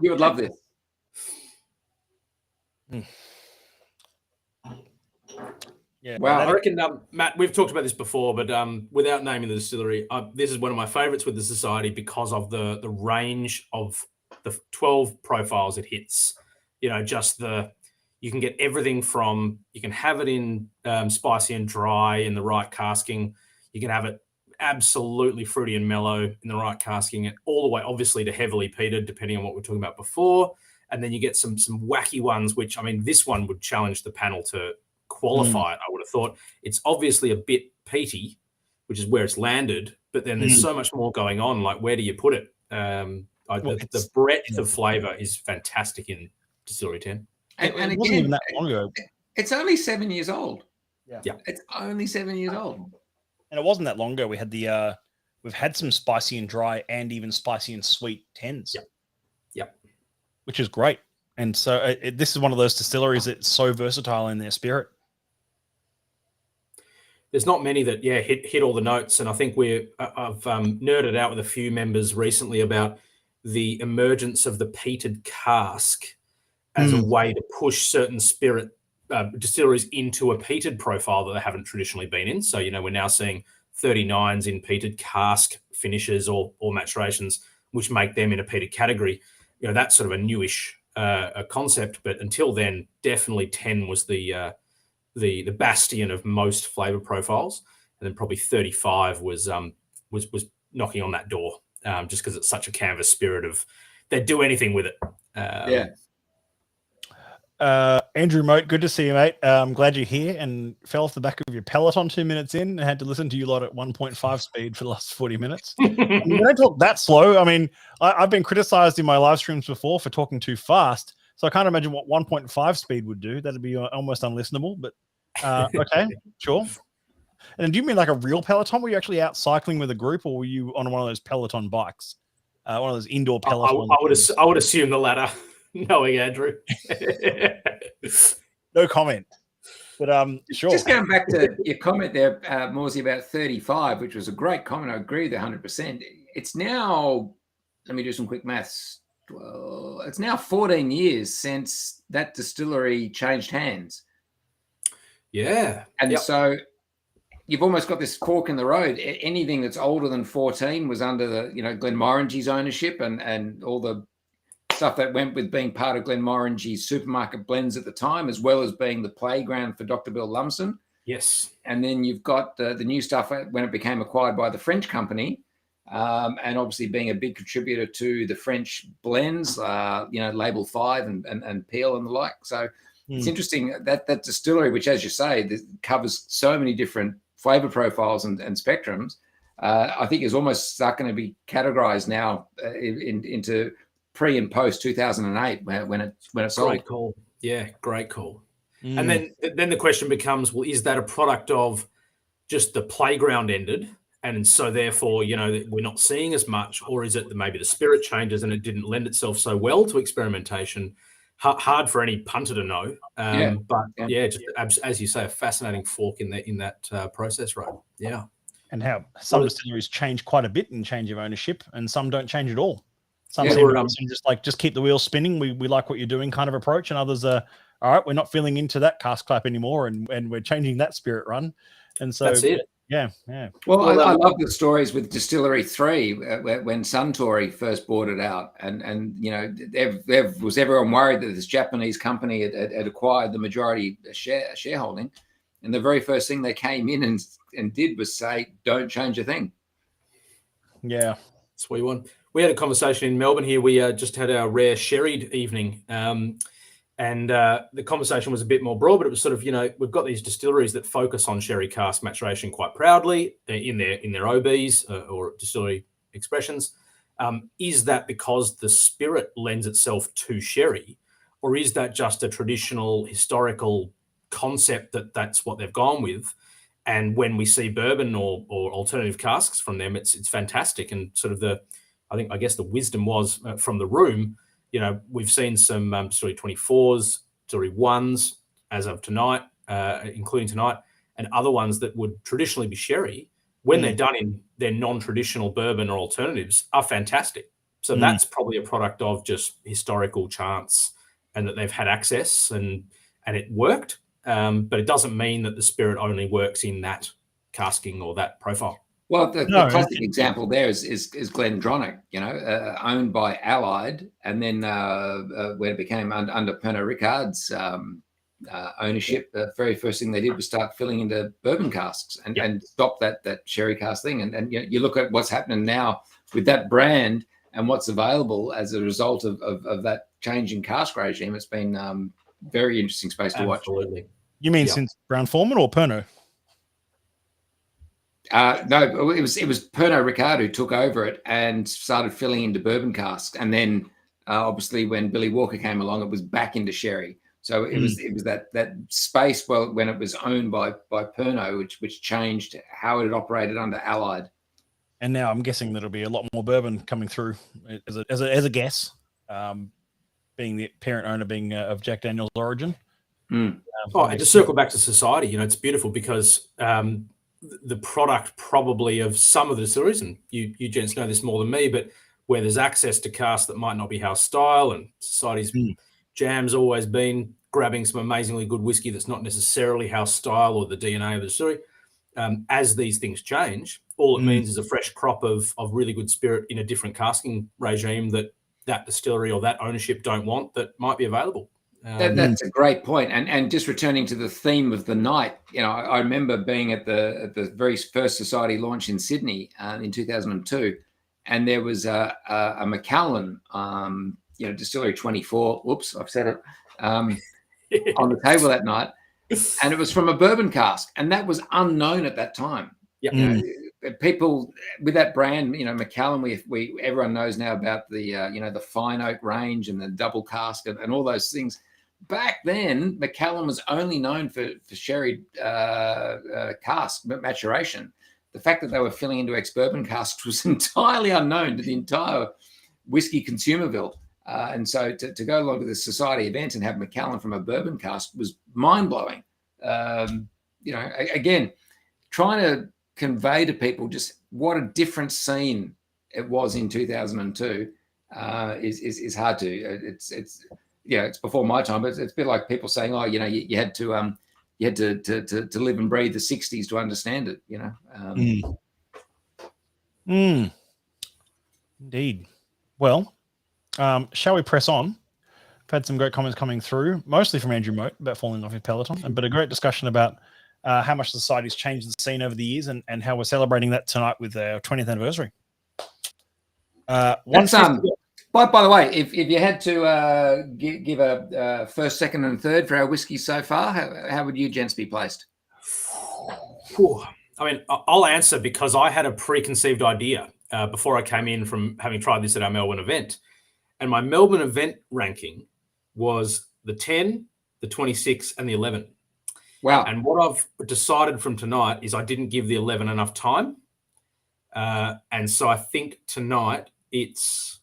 [SPEAKER 2] you would love this.
[SPEAKER 1] Yeah.
[SPEAKER 3] Wow. I reckon, Matt, we've talked about this before, but without naming the distillery, this is one of my favorites with the Society because of the range of the 12 profiles it hits. You can get everything from, you can have it in spicy and dry in the right casking. You can have it absolutely fruity and mellow in the right casking, all the way obviously to heavily peated, depending on what we were talking about before. And then you get some wacky ones, which, I mean, this one would challenge the panel to qualify it, I would have thought. It's obviously a bit peaty, which is where it's landed, but then there's so much more going on. Like, where do you put it? The breadth of flavour is fantastic in Distillery 10.
[SPEAKER 2] And
[SPEAKER 1] it wasn't even that long ago.
[SPEAKER 2] It's only 7 years old.
[SPEAKER 3] Yeah.
[SPEAKER 2] It's only 7 years old.
[SPEAKER 1] And it wasn't that long ago. We had we've had some spicy and dry and even spicy and sweet 10s.
[SPEAKER 3] Yep.
[SPEAKER 1] Which is great. And so this is one of those distilleries that's so versatile in their spirit.
[SPEAKER 3] There's not many that, hit all the notes. And I think I've nerded out with a few members recently about the emergence of the peated cask as a way to push certain spirit distilleries into a peated profile that they haven't traditionally been in. So, we're now seeing 39s in peated cask finishes or maturations, which make them in a peated category. That's sort of a newish concept. But until then, definitely 10 was the bastion of most flavor profiles. And then probably 35 was knocking on that door just because it's such a canvas spirit of they'd do anything with it.
[SPEAKER 1] Andrew Moat, good to see you, mate. I'm glad you're here and fell off the back of your Peloton 2 minutes in and had to listen to you lot at 1.5 speed for the last 40 minutes. You don't talk that slow. I mean, I've been criticized in my live streams before for talking too fast, so I can't imagine what 1.5 speed would do. That'd be almost unlistenable, but okay, sure. And do you mean like a real Peloton? Were you actually out cycling with a group, or were you on one of those Peloton bikes? One of those indoor Peloton?
[SPEAKER 3] I would assume the latter. Knowing Andrew.
[SPEAKER 1] No comment. But sure.
[SPEAKER 2] Just going back to your comment there, Morsey, about 35, which was a great comment. I agree with 100%. It's now, let me do some quick maths. Well, it's now 14 years since that distillery changed hands.
[SPEAKER 3] Yeah.
[SPEAKER 2] And so you've almost got this fork in the road. Anything that's older than 14 was under the, Glenmorangie's ownership and all the stuff that went with being part of Glenmorangie's supermarket blends at the time, as well as being the playground for Dr. Bill Lumsden.
[SPEAKER 3] Yes.
[SPEAKER 2] And then you've got the new stuff when it became acquired by the French company, and obviously being a big contributor to the French blends, Label 5 and Peel and the like. So it's interesting that distillery, which, as you say, covers so many different flavor profiles and spectrums, I think is almost starting to be categorized now into pre and post 2008 when it's sold.
[SPEAKER 3] Great call. Yeah, great call. And then the question becomes, well, is that a product of just the playground ended, and so therefore, we're not seeing as much, or is it that maybe the spirit changes and it didn't lend itself so well to experimentation? Hard for any punter to know. Just as you say, a fascinating fork in that process, right? Yeah. And
[SPEAKER 1] how some distilleries change quite a bit in change of ownership, and some don't change at all. Some seem to just keep the wheels spinning. We like what you're doing kind of approach, and others are, all right, we're not feeling into that cask clap anymore, and we're changing that spirit run. And so
[SPEAKER 3] that's it.
[SPEAKER 1] Yeah.
[SPEAKER 2] Well, I love the stories with Distillery 3 when Suntory first bought it out, and was everyone worried that this Japanese company had acquired the majority shareholding, and the very first thing they came in and did was say, "Don't change a thing."
[SPEAKER 1] Yeah,
[SPEAKER 3] that's what we want. We had a conversation in Melbourne here. We just had our rare sherried evening. And the conversation was a bit more broad, but it was sort of, we've got these distilleries that focus on sherry cask maturation quite proudly in their OBs or distillery expressions. Is that because the spirit lends itself to sherry, or is that just a traditional historical concept that's what they've gone with? And when we see bourbon or alternative casks from them, it's fantastic. And sort of I guess the wisdom was from the room. We've seen some Distillery 24s, Distillery 1s as of tonight, including tonight, and other ones that would traditionally be sherry, when they're done in their non-traditional bourbon or alternatives, are fantastic. So that's probably a product of just historical chance and that they've had access and it worked. But it doesn't mean that the spirit only works in that casking or that profile.
[SPEAKER 2] Well, the classic example there is Glendronach, owned by Allied, and then when it became under Pernod Ricard's ownership, the very first thing they did was start filling into bourbon casks and stop that sherry cask thing. And you look at what's happening now with that brand and what's available as a result of that change in cask regime. It's been very interesting space to watch.
[SPEAKER 3] Absolutely.
[SPEAKER 1] You mean since Brown-Forman or Pernod?
[SPEAKER 2] No, it was Pernod Ricard who took over it and started filling into bourbon casks, and then obviously when Billy Walker came along, it was back into sherry. So it was that space when it was owned by Pernod, which changed how it operated under Allied.
[SPEAKER 1] And now I'm guessing that'll be a lot more bourbon coming through as a guess, being the parent owner being of Jack Daniel's origin.
[SPEAKER 3] And to circle back to society, it's beautiful because the product probably of some of the distilleries, and you gents know this more than me, but where there's access to casks that might not be house style, and society's jam's always been grabbing some amazingly good whiskey that's not necessarily house style or the DNA of the distillery. As these things change, all it means is a fresh crop of really good spirit in a different casking regime that distillery or that ownership don't want, that might be available.
[SPEAKER 2] That's a great point. And just returning to the theme of the night, I remember being at the very first society launch in Sydney in 2002, and there was a Macallan, Distillery 24. Whoops, I've said it on the table that night, and it was from a bourbon cask, and that was unknown at that time. People with that brand, Macallan, we everyone knows now about the fine oak range and the double cask and all those things. Back then, Macallan was only known for sherry cask maturation. The fact that they were filling into ex-bourbon casks was entirely unknown to the entire whiskey consumerville. And so to go along to this society event and have Macallan from a bourbon cask was mind-blowing. Again, trying to convey to people just what a different scene it was in 2002 is hard to. It's before my time, but it's a bit like people saying, you had to live and breathe the 60s to understand it,
[SPEAKER 1] Indeed. Well, shall we press on? I've had some great comments coming through, mostly from Andrew Moat about falling off his peloton, but a great discussion about how much society's changed the scene over the years and how we're celebrating that tonight with our 20th anniversary.
[SPEAKER 2] By the way, if you had to give a first, second, and third for our whiskey so far, how would you gents be placed?
[SPEAKER 3] I mean, I'll answer because I had a preconceived idea before I came in from having tried this at our Melbourne event. And my Melbourne event ranking was the 10, the 26, and the 11.
[SPEAKER 2] Wow.
[SPEAKER 3] And what I've decided from tonight is I didn't give the 11 enough time. And so I think tonight it's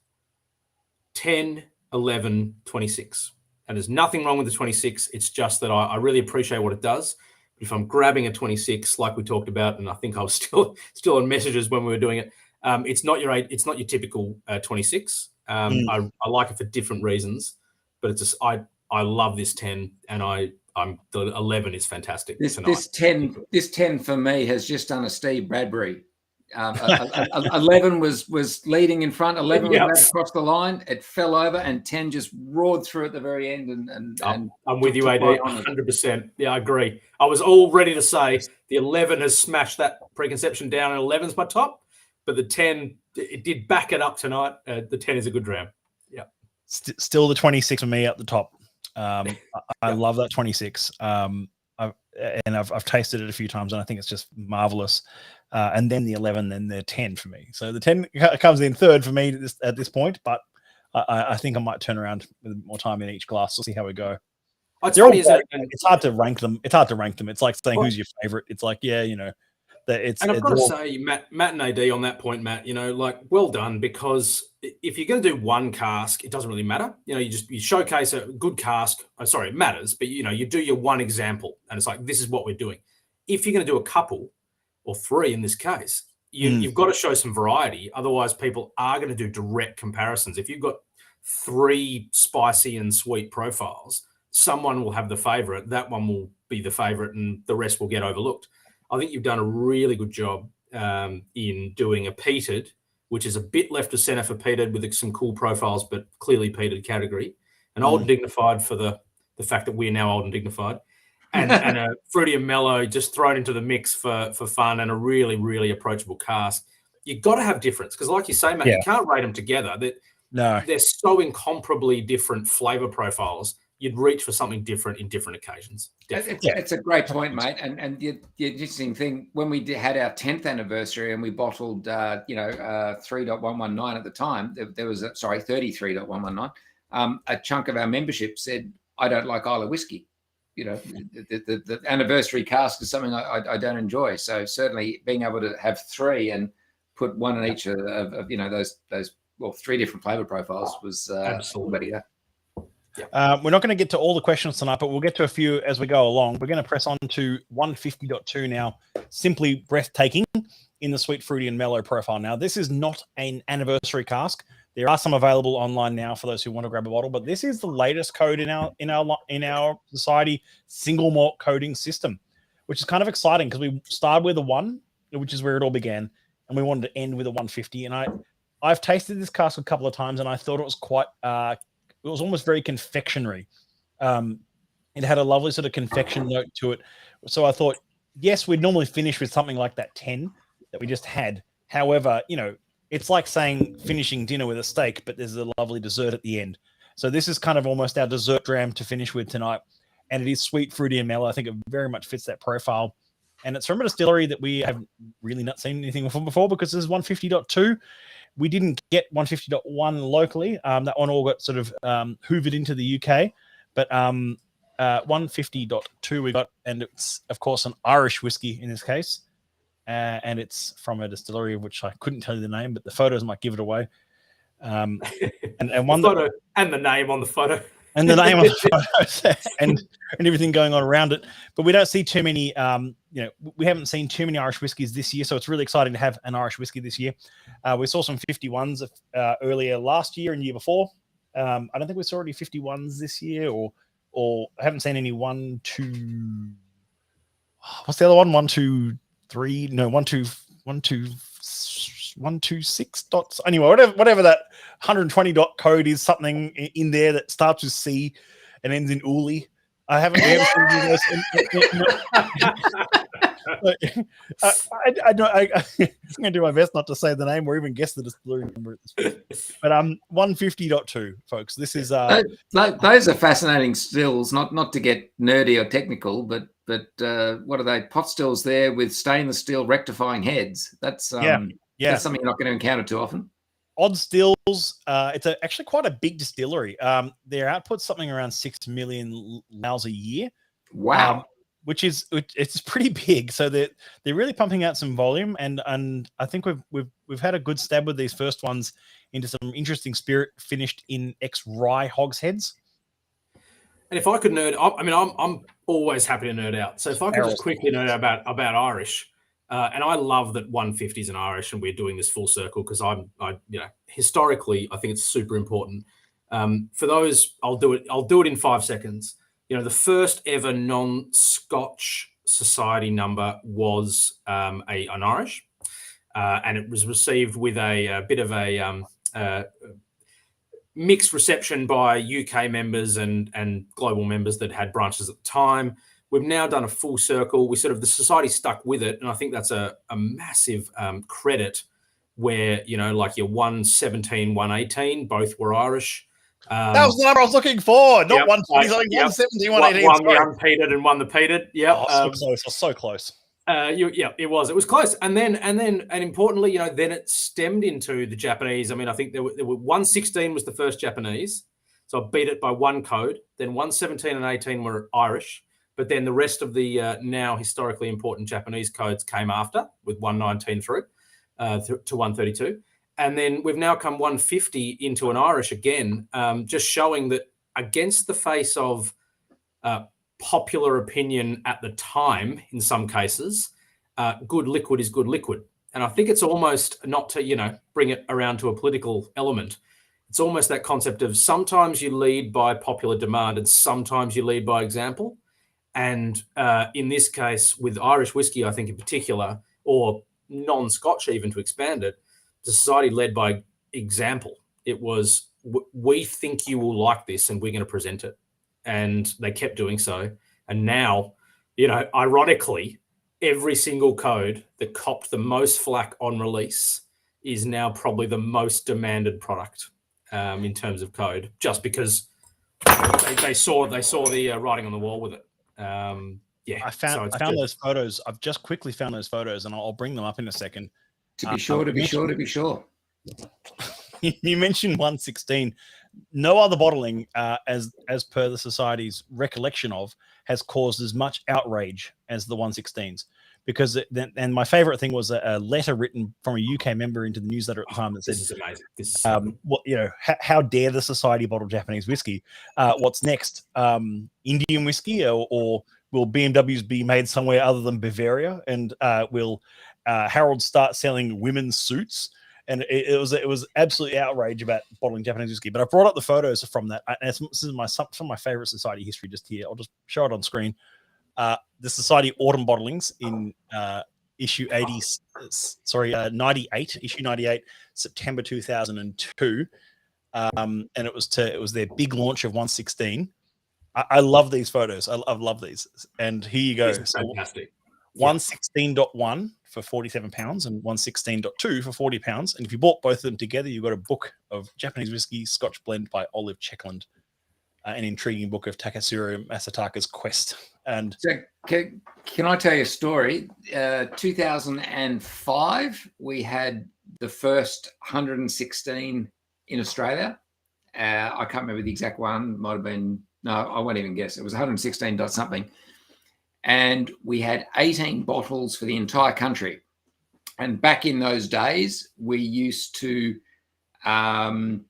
[SPEAKER 3] 10, 11, 26. And there's nothing wrong with the 26. It's just that I really appreciate what it does. If I'm grabbing a 26, like we talked about, and I think I was still on messages when we were doing it, it's not your typical 26. I like it for different reasons, but it's just I love this 10, and the 11 is fantastic.
[SPEAKER 2] This 10 for me has just done a Steve Bradbury. 11 was leading in front. 11 was across the line. It fell over, and 10 just roared through at the very end. And
[SPEAKER 3] I'm with you, AD, 100%. Yeah, I agree. I was all ready to say the 11 has smashed that preconception down, and 11's my top. But the 10, it did back it up tonight. The 10 is a good dram. Yeah.
[SPEAKER 1] Still the 26 for me at the top. I love that 26. I've tasted it a few times, and I think it's just marvelous. And then the 11, then the 10 for me. So the 10 comes in third for me at this point, but I think I might turn around with more time in each glass. We'll see how we go.
[SPEAKER 3] It's funny,
[SPEAKER 1] it's hard to rank them. It's like saying who's your favorite. It's like, and
[SPEAKER 3] I've got to say, Matt and AD on that point, Matt, well done, because if you're going to do one cask, it doesn't really matter. You showcase a good cask. Sorry, it matters, but you do your one example, and it's like, this is what we're doing. If you're going to do a couple or three in this case, you've got to show some variety. Otherwise, people are going to do direct comparisons. If you've got 3 spicy and sweet profiles, someone will have the favorite. That one will be the favorite, and the rest will get overlooked. I think you've done a really good job in doing a peated, which is a bit left of center for peated with some cool profiles, but clearly peated category. An old and dignified for the fact that we're now old and dignified. And a fruity and mellow just thrown into the mix for fun, and a really, really approachable cask. You've got to have difference, because like you say, Matt, you can't rate them together. They're so incomparably different flavor profiles. You'd reach for something different in different occasions.
[SPEAKER 2] It's a great point, mate. And the interesting thing, when we had our 10th anniversary and we bottled, 3.119 at the time, there was 33.119. A chunk of our membership said, "I don't like Isla whiskey." The anniversary cask is something I don't enjoy. So certainly being able to have 3 and put one in each of those 3 different flavor profiles was absolutely.
[SPEAKER 1] We're not going to get to all the questions tonight, but we'll get to a few as we go along. We're going to press on to 150.2 now. Simply breathtaking in the sweet, fruity, and mellow profile. Now, this is not an anniversary cask. There are some available online now for those who want to grab a bottle, but this is the latest code in our society single malt coding system, which is kind of exciting because we started with a 1, which is where it all began, and we wanted to end with a 150. And I've tasted this cask a couple of times, and I thought it was quite it was almost very confectionery. It had a lovely sort of confection note to it. So I thought, yes, we'd normally finish with something like that 10 that we just had. However, it's like saying finishing dinner with a steak, but there's a lovely dessert at the end. So this is kind of almost our dessert dram to finish with tonight. And it is sweet, fruity, and mellow. I think it very much fits that profile. And it's from a distillery that we have really not seen anything from before, because this is 150.2. We didn't get 150.1 locally. That one all got sort of hoovered into the UK. But 150.2 we got, and it's, of course, an Irish whiskey in this case. And it's from a distillery, which I couldn't tell you the name, but the photos might give it away. And one
[SPEAKER 3] photo and the name on the photo.
[SPEAKER 1] And the name on the photos and everything going on around it. But we don't see too many, we haven't seen too many Irish whiskies this year, so it's really exciting to have an Irish whiskey this year. We saw some 51s earlier last year and year before. I don't think we saw any 51s this year, or I haven't seen any 1, 2. What's the other one? 1, 2, 3. No, 1, 2, 1, 2. 126 dots. Anyway, whatever that 120 dot code is, something in there that starts with C and ends in Uli. I haven't seen I'm going to do my best not to say the name or even guess the distillery number at this point. But 150.2, folks. This is
[SPEAKER 2] those are fascinating stills. Not to get nerdy or technical, but what are they? Pot stills there with stainless steel rectifying heads. That's that's something you're not going to encounter too often.
[SPEAKER 1] Odd Stills, it's actually quite a big distillery. Their output's something around 6 million Laos a year.
[SPEAKER 2] Wow.
[SPEAKER 1] It's pretty big. So they're really pumping out some volume, and I think we've had a good stab with these first ones into some interesting spirit finished in ex-rye hogsheads.
[SPEAKER 3] And if I could nerd, I'm always happy to nerd out. So if I could just quickly nerd out about Irish. And I love that 150 is an Irish, and we're doing this full circle because historically I think it's super important. For those, I'll do it in 5 seconds. The first ever non-Scotch society number was an Irish, and it was received with a bit of a mixed reception by UK members and global members that had branches at the time. We've now done a full circle. The society stuck with it. And I think that's a massive credit where, like your 117, 118, both were Irish.
[SPEAKER 1] That was the number I was looking for. Not 120, 117, 118.
[SPEAKER 3] One the unpeated and one the peated. Yeah.
[SPEAKER 1] So close. I was so close.
[SPEAKER 3] It was close. And importantly, then it stemmed into the Japanese. I think there were 116 was the first Japanese. So I beat it by one code. Then 117 and 18 were Irish. But then the rest of the now historically important Japanese codes came after with 119 through to 132. And then we've now come 150 into an Irish again, just showing that against the face of popular opinion at the time, in some cases, good liquid is good liquid. And I think it's almost, not to, bring it around to a political element, it's almost that concept of sometimes you lead by popular demand and sometimes you lead by example. And in this case, with Irish whiskey, I think in particular, or non-Scotch even to expand it, the society led by example. It was, we think you will like this and we're going to present it. And they kept doing so. And now, ironically, every single code that copped the most flack on release is now probably the most demanded product in terms of code, just because they saw the writing on the wall with it. I found
[SPEAKER 1] those photos. I've just quickly found those photos, and I'll bring them up in a second.
[SPEAKER 2] To be sure.
[SPEAKER 1] You mentioned 116. No other bottling, as per the society's recollection of, has caused as much outrage as the 116s. Because and my favorite thing was a letter written from a UK member into the newsletter at the time that said,
[SPEAKER 3] "This is amazing.
[SPEAKER 1] How dare the society bottle Japanese whiskey? What's next? Indian whiskey, or will BMWs be made somewhere other than Bavaria? And will Harold start selling women's suits?" And it was absolutely outrage about bottling Japanese whiskey. But I brought up the photos from that. And this is some of my favorite society history just here. I'll just show it on screen. The Society Autumn Bottlings in issue 98, issue 98, September 2002. And it was their big launch of 116. I love these photos. I love these. And here you go.
[SPEAKER 3] This is fantastic.
[SPEAKER 1] 116.1 for £47 and 116.2 for £40. And if you bought both of them together, you got a book of Japanese whiskey, Scotch blend by Olive Checkland, an intriguing book of Takasuro Masataka's quest. And
[SPEAKER 2] so, can I tell you a story? 2005, we had the first 116 in Australia. I can't remember the exact one. Might have been, no, I won't even guess. It was 116 dot something. And we had 18 bottles for the entire country. And back in those days, we used to time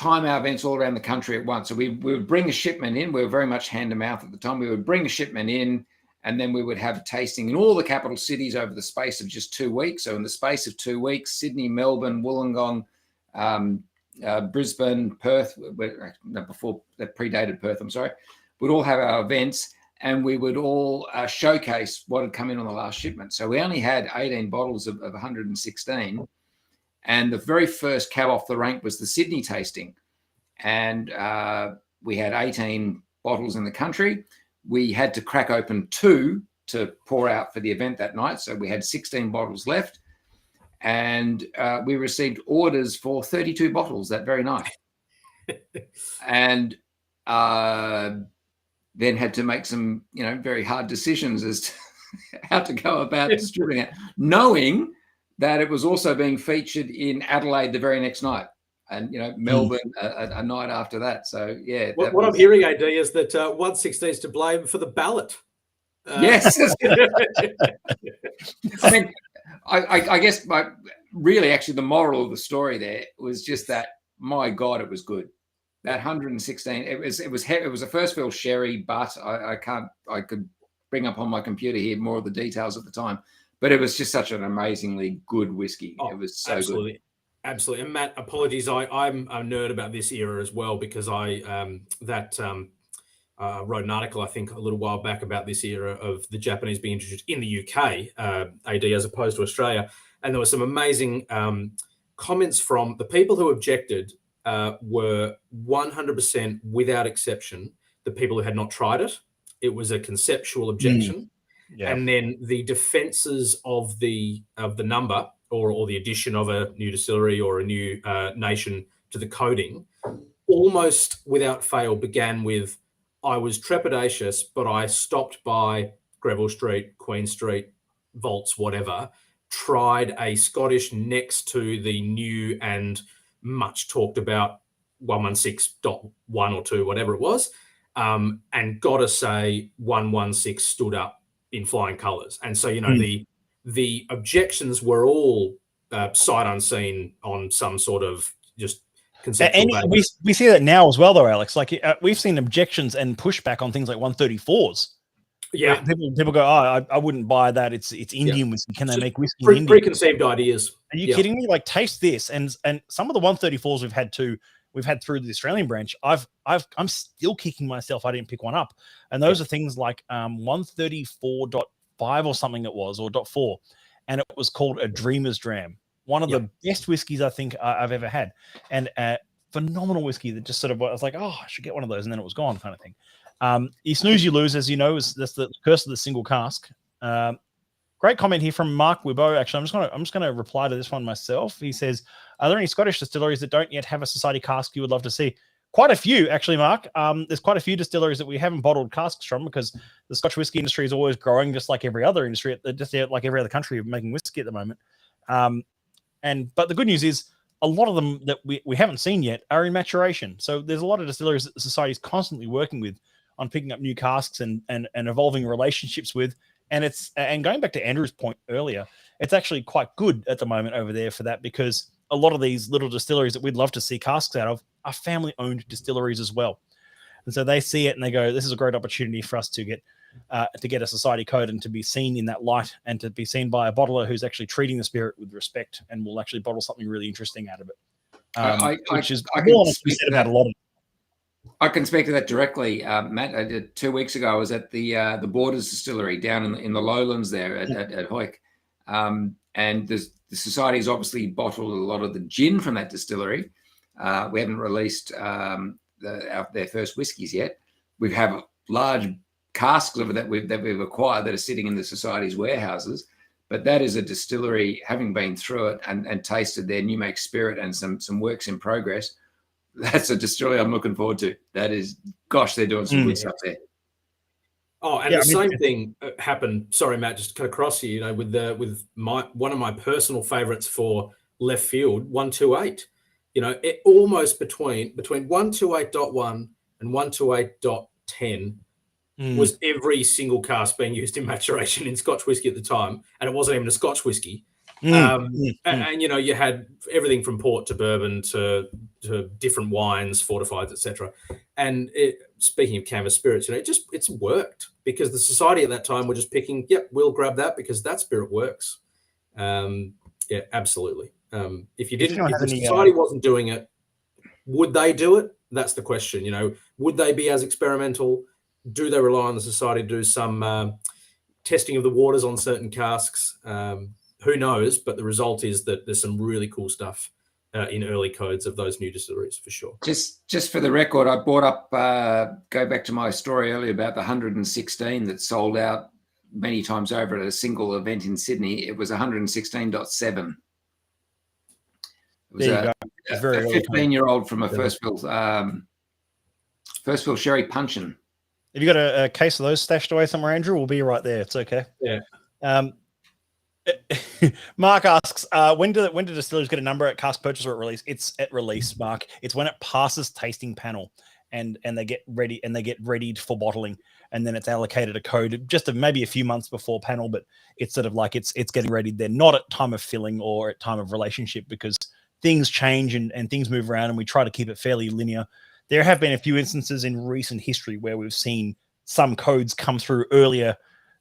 [SPEAKER 2] our events all around the country at once. So we would bring a shipment in. We were very much hand to mouth at the time. We would bring a shipment in, and then we would have a tasting in all the capital cities over the space of just 2 weeks. So in the space of 2 weeks, Sydney, Melbourne, Wollongong, Brisbane, Perth, before that predated Perth, we'd all have our events, and we would all showcase what had come in on the last shipment. So we only had 18 bottles of 116. And the very first cab off the rank was the Sydney tasting. And we had 18 bottles in the country. We had to crack open 2 to pour out for the event that night. So we had 16 bottles left, and we received orders for 32 bottles that very night. And then had to make some, very hard decisions as to how to go about distributing it, knowing that it was also being featured in Adelaide the very next night, and Melbourne a night after that. So yeah,
[SPEAKER 3] what I'm hearing, AD, is that 116 is to blame for the ballot.
[SPEAKER 2] Yes. I mean, I guess actually the moral of the story there was just that, my God, it was good. That 116, it was a first fill sherry, but I could bring up on my computer here more of the details at the time, but it was just such an amazingly good whiskey. It was so good.
[SPEAKER 3] Absolutely. And Matt, apologies, I'm a nerd about this era as well, because I wrote an article, I think, a little while back about this era of the Japanese being introduced in the UK, AD, as opposed to Australia. And there were some amazing comments from the people who objected. Were 100% without exception the people who had not tried it. It was a conceptual objection. And then the defenses of the number or the addition of a new distillery or a new nation to the coding, almost without fail began with, I was trepidatious, but I stopped by Greville Street, Queen Street, Vaults, whatever, tried a Scottish next to the new and much talked about 116.1 or 2, whatever it was, and gotta say 116 stood up in flying colours. And so, the objections were all sight unseen on some sort of just conceptual.
[SPEAKER 1] And we see that now as well, though, Alex. Like we've seen objections and pushback on things like 134s.
[SPEAKER 3] Yeah,
[SPEAKER 1] people go, I wouldn't buy that. It's Indian whiskey. Can they make whiskey in India?
[SPEAKER 3] Preconceived ideas.
[SPEAKER 1] Are you kidding me? Like, taste this, and some of the 134s we've had through the Australian branch. I'm still kicking myself I didn't pick one up, and those are things like 134.5 or something it was, or .4, and it was called a Dreamer's Dram, one of the best whiskeys I think I've ever had, and phenomenal whiskey that just sort of, I was like, I should get one of those, and then it was gone, kind of thing. You snooze, you lose, as you know, that's the curse of the single cask. Great comment here from Mark Wibbo. Actually, I'm just gonna reply to this one myself. He says, "Are there any Scottish distilleries that don't yet have a society cask you would love to see?" Quite a few, actually, Mark. There's quite a few distilleries that we haven't bottled casks from, because the Scotch whisky industry is always growing, just like every other industry, just like every other country making whiskey at the moment. But the good news is, a lot of them that we haven't seen yet are in maturation. So there's a lot of distilleries that the society is constantly working with on picking up new casks and evolving relationships with. And going back to Andrew's point earlier, it's actually quite good at the moment over there for that, because a lot of these little distilleries that we'd love to see casks out of are family-owned distilleries as well. And so they see it and they go, this is a great opportunity for us to get a society code and to be seen in that light, and to be seen by a bottler who's actually treating the spirit with respect and will actually bottle something really interesting out of it. I can
[SPEAKER 2] speak to that directly, Matt. 2 weeks ago, I was at the Borders Distillery down in the lowlands there at Hoyk, and the society's obviously bottled a lot of the gin from that distillery. We haven't released their first whiskies yet. We have large casks of it that we've acquired that are sitting in the society's warehouses. But that is a distillery, having been through it and tasted their new make spirit and some works in progress. That's a distillery I'm looking forward to. That is, gosh, they're doing some good stuff there.
[SPEAKER 3] Oh, and the same thing happened. Sorry, Matt, just to cut across here. With one of my personal favourites for left field, 128. It almost between 128.1 and 128.10 was every single cask being used in maturation in Scotch whisky at the time, and it wasn't even a Scotch whisky. And you had everything from port to bourbon to different wines, fortifieds, etc. And speaking of canvas spirits, it's worked, because the society at that time were just picking, we'll grab that because that spirit works. Absolutely. If the society wasn't doing it, would they do it? That's the question. Would they be as experimental? Do they rely on the society to do some testing of the waters on certain casks? Who knows? But the result is that there's some really cool stuff in early codes of those new distilleries, for sure.
[SPEAKER 2] Just for the record, I brought up, go back to my story earlier about the 116 that sold out many times over at a single event in Sydney. It was 116.7. It was a 15-year-old from a first fill sherry puncheon.
[SPEAKER 1] Have you got a case of those stashed away somewhere, Andrew? We'll be right there. It's okay.
[SPEAKER 3] Yeah.
[SPEAKER 1] Mark asks, when do distillers get a number at cask purchase or at release? It's at release, Mark. It's when it passes tasting panel and they get ready and they get readied for bottling, and then it's allocated a code just maybe a few months before panel, but it's sort of like it's getting ready. They're not at time of filling or at time of relationship, because things change and things move around, and we try to keep it fairly linear. There have been a few instances in recent history where we've seen some codes come through earlier.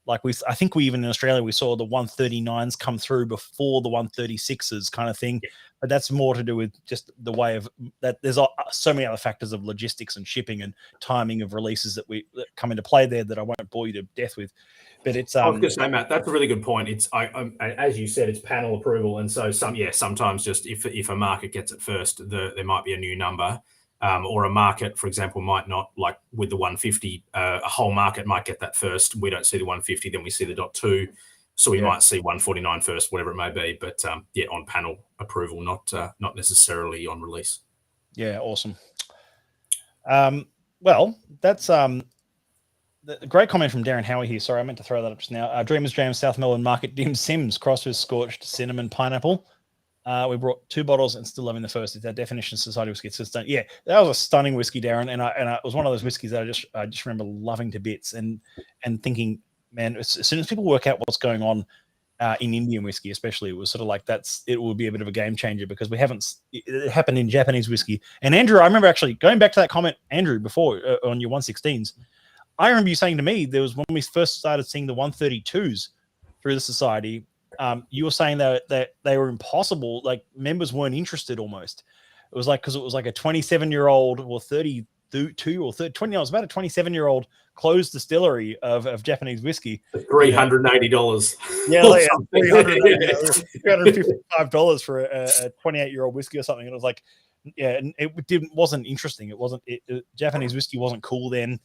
[SPEAKER 1] Like I think we even in Australia, we saw the 139s come through before the 136s kind of thing. But that's more to do with just the way of that. There's so many other factors of logistics and shipping and timing of releases that come into play there that I won't bore you to death with. But it's
[SPEAKER 3] I was going to say, Matt, that's a really good point. It's as you said, it's panel approval, and so sometimes just if a market gets it first, there might be a new number. Or a market, for example, might not, like with the 150, a whole market might get that first. We don't see the 150, then we see the .2. So we might see 149 first, whatever it may be. But on panel approval, not necessarily on release.
[SPEAKER 1] Yeah, awesome. Well, that's the great comment from Darren Howie here. Sorry, I meant to throw that up just now. Dreamers Jam South Melbourne Market Dim Sims crossed with scorched cinnamon pineapple. We brought 2 bottles and still loving the first. It's our definition of society whiskey. Yeah, that was a stunning whiskey, Darren, and it was one of those whiskeys that I just remember loving to bits and thinking, man, as soon as people work out what's going on in Indian whiskey, especially, it was sort of like it will be a bit of a game changer, because it happened in Japanese whiskey. And Andrew, I remember actually going back to that comment, Andrew, before on your 116s. I remember you saying to me, there was when we first started seeing the 132s through the society. You were saying that they were impossible, like members weren't interested almost. It was like, because it was like a 27-year-old or 32 or 20, it was about a 27-year-old closed distillery of Japanese whiskey.
[SPEAKER 3] $380.
[SPEAKER 1] Yeah, like $355 for a 28-year-old whiskey or something. And it was like, yeah, and it wasn't interesting. Japanese whiskey wasn't cool then.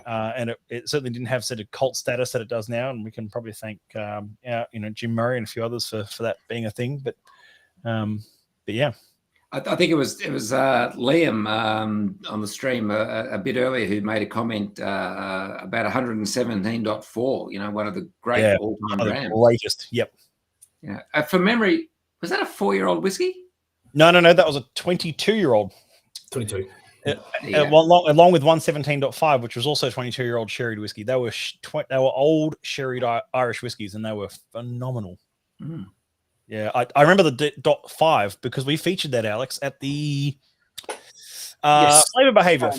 [SPEAKER 1] And it certainly didn't have sort of cult status that it does now, and we can probably thank Jim Murray and a few others for that being a thing. But yeah,
[SPEAKER 2] I think it was Liam on the stream a bit earlier who made a comment about 117.4. One of the great all-time brands.
[SPEAKER 1] Latest, yep.
[SPEAKER 2] Yeah, from memory, was that a 4-year-old whiskey?
[SPEAKER 1] No, that was a 22-year-old.
[SPEAKER 3] 22.
[SPEAKER 1] Along with 117.5, which was also 22-year-old sherried whiskey. They were old sherried Irish whiskies, and they were phenomenal.
[SPEAKER 2] Mm.
[SPEAKER 1] Yeah, I remember the .5 because we featured that, Alex, at the Flavor Behavior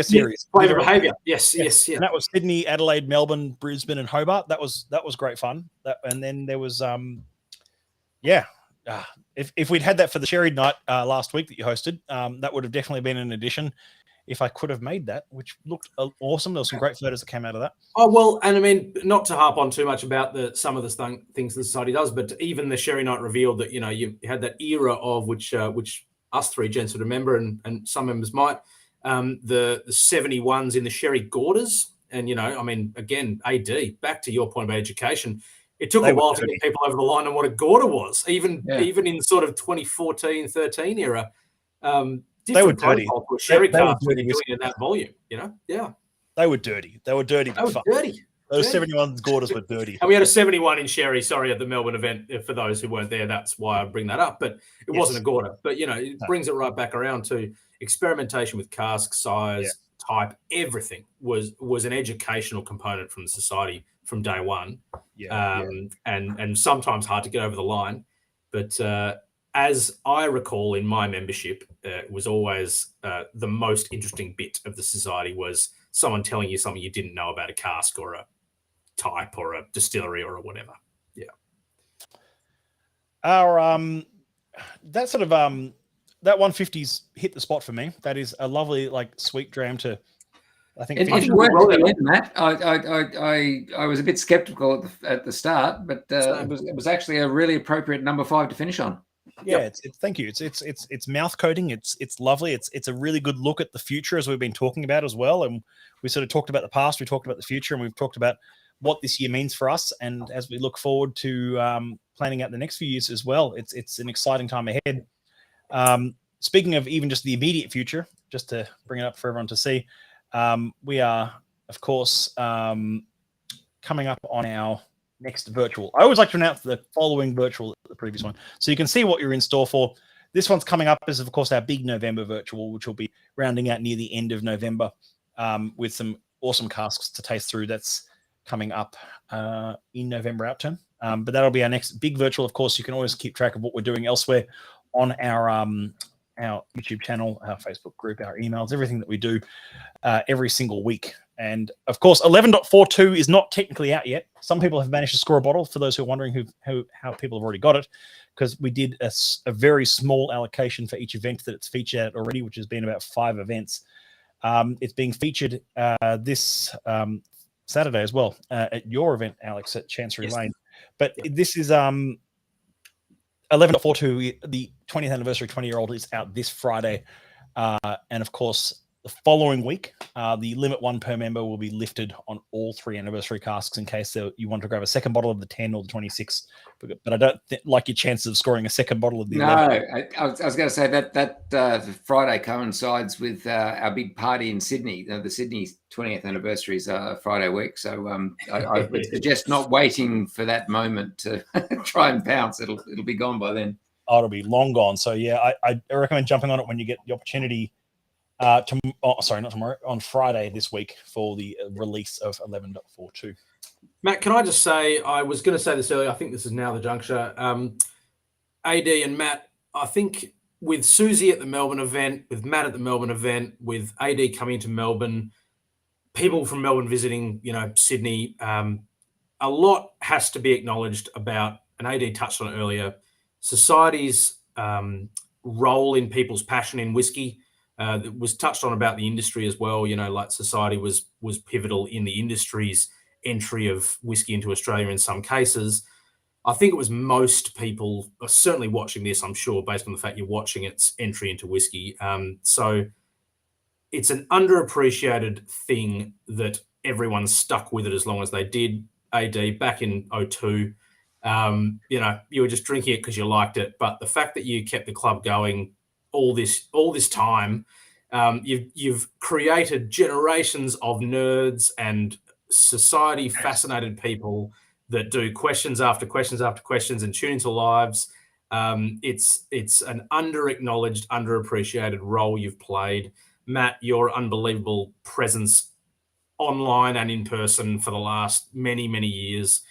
[SPEAKER 1] series.
[SPEAKER 3] Flavor Behavior, yes.
[SPEAKER 1] And that was Sydney, Adelaide, Melbourne, Brisbane, and Hobart. That was great fun. And then there was if we'd had that for the sherried night last week that you hosted, that would have definitely been an addition. If I could have made that, which looked awesome. There were some great photos that came out of that.
[SPEAKER 3] Oh, well, and I mean, not to harp on too much about some of the things the society does, but even the sherry night revealed that, you had that era of which us three gents would remember, and some members might, the 71s in the sherry Gorders. And, again, AD, back to your point about education, it took a while to get people over the line on what a Gorder was, even in sort of 2014, 13 era.
[SPEAKER 1] They were dirty.
[SPEAKER 3] Sherry casks when you're doing it in that volume, Yeah.
[SPEAKER 1] They were dirty. They were dirty.
[SPEAKER 3] Those
[SPEAKER 1] 71 Gorders were dirty.
[SPEAKER 3] And we had a 71 in sherry, at the Melbourne event. For those who weren't there, that's why I bring that up. But it wasn't a Gorder. But, it brings it right back around to experimentation with cask, size, type, everything was an educational component from the society from day one. And sometimes hard to get over the line. But as I recall in my membership, it was always the most interesting bit of the society was someone telling you something you didn't know about a cask or a type or a distillery or whatever. Yeah.
[SPEAKER 1] Our that sort of that 150's hit the spot for me. That is a lovely sweet dram to. I think
[SPEAKER 2] it worked at the end, Matt. I was a bit skeptical at the start, but it was actually a really appropriate number 5 to finish on.
[SPEAKER 1] Yeah, thank you. It's mouth coating. It's lovely. It's a really good look at the future, as we've been talking about as well. And we sort of talked about the past, we talked about the future, and we've talked about what this year means for us, and as we look forward to planning out the next few years as well. It's an exciting time ahead. Speaking of even just the immediate future, just to bring it up for everyone to see, we are, of course, coming up on our next virtual. I always like to announce the following virtual, the previous one, so you can see what you're in store for. This one's coming up is, of course, our big November virtual, which will be rounding out near the end of November with some awesome casks to taste through. That's coming up in November out term. But that'll be our next big virtual. Of course, you can always keep track of what we're doing elsewhere on our YouTube channel, our Facebook group, our emails, everything that we do every single week. And of course, 11.42 is not technically out yet. Some people have managed to score a bottle, for those who are wondering how people have already got it, because we did a very small allocation for each event that it's featured at already, which has been about 5 events. It's being featured this Saturday as well at your event, Alex, at Chancery Lane. But this is 11.42, the 20th anniversary 20-year-old is out this Friday. And of course, the following week, the limit 1 per member will be lifted on all 3 anniversary casks in case you want to grab a second bottle of the 10 or the 26. But I don't like your chances of scoring a second bottle of the 11.
[SPEAKER 2] No, I was going to say that Friday coincides with our big party in Sydney. The Sydney 20th anniversary is Friday week. So I would suggest not waiting for that moment to try and pounce. It'll be gone by then.
[SPEAKER 1] Oh, it'll be long gone. So yeah, I recommend jumping on it when you get the opportunity. Not tomorrow, on Friday this week for the release of 11.42.
[SPEAKER 3] Matt, can I just say, I was going to say this earlier, I think this is now the juncture. AD and Matt, I think with Susie at the Melbourne event, with Matt at the Melbourne event, with AD coming to Melbourne, people from Melbourne visiting, Sydney, a lot has to be acknowledged about, and AD touched on it earlier, society's role in people's passion in whiskey. That was touched on about the industry as well. Like society was pivotal in the industry's entry of whiskey into Australia in some cases. I think it was most people are certainly watching this, I'm sure, based on the fact you're watching its entry into whiskey. So it's an underappreciated thing that everyone's stuck with it as long as they did. AD back in 2002, you were just drinking it because you liked it. But the fact that you kept the club going all this time, you've created generations of nerds and society fascinated people that do questions after questions after questions and tune into lives. It's an under-acknowledged, underappreciated role you've played. Matt, your unbelievable presence online and in person for the last many, many years.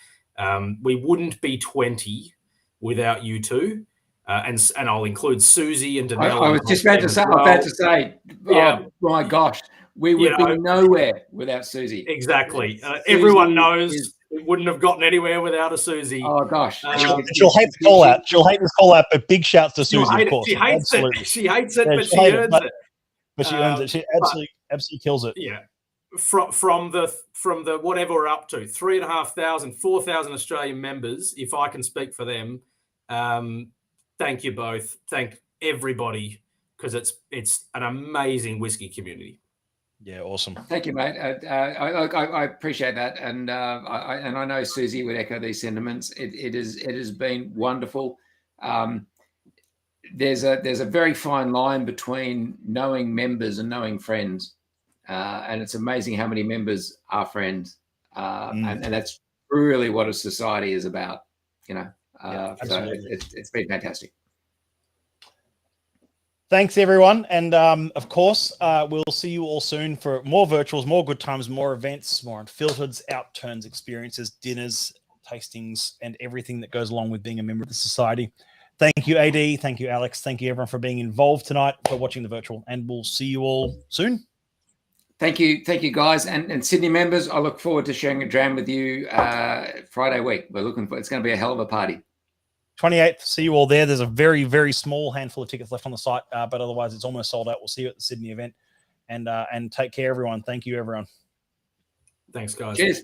[SPEAKER 3] We wouldn't be 20 without you two. And I'll include Susie and Danelle.
[SPEAKER 2] I was just about to say, oh my gosh, we would be nowhere without Susie.
[SPEAKER 3] Exactly. Everyone knows we wouldn't have gotten anywhere without a Susie.
[SPEAKER 2] Oh gosh.
[SPEAKER 1] She'll hate the call out. She'll hate this call out, but big shouts to Susie, of course.
[SPEAKER 3] She hates it. She hates it, but she earns it.
[SPEAKER 1] But she earns it. She absolutely kills it.
[SPEAKER 3] Yeah. From the whatever we're up to, 3,500, 4,000 Australian members, if I can speak for them. Thank you both. Thank everybody, because it's an amazing whiskey community.
[SPEAKER 1] Yeah, awesome.
[SPEAKER 2] Thank you, mate. I appreciate that, and I know Susie would echo these sentiments. It has been wonderful. There's a very fine line between knowing members and knowing friends, and it's amazing how many members are friends, and that's really what a society is about. So it's been fantastic.
[SPEAKER 1] Thanks, everyone. And of course, we'll see you all soon for more virtuals, more good times, more events, more unfiltered, outturns, experiences, dinners, tastings, and everything that goes along with being a member of the society. Thank you, AD. Thank you, Alex. Thank you, everyone, for being involved tonight, for watching the virtual. And we'll see you all soon.
[SPEAKER 2] Thank you, guys, and Sydney members. I look forward to sharing a dram with you Friday week. It's going to be a hell of a party.
[SPEAKER 1] 28th, see you all there. There's a very, very small handful of tickets left on the site, but otherwise it's almost sold out. We'll see you at the Sydney event, and take care, everyone. Thank you, everyone.
[SPEAKER 3] Thanks, guys.
[SPEAKER 2] Cheers.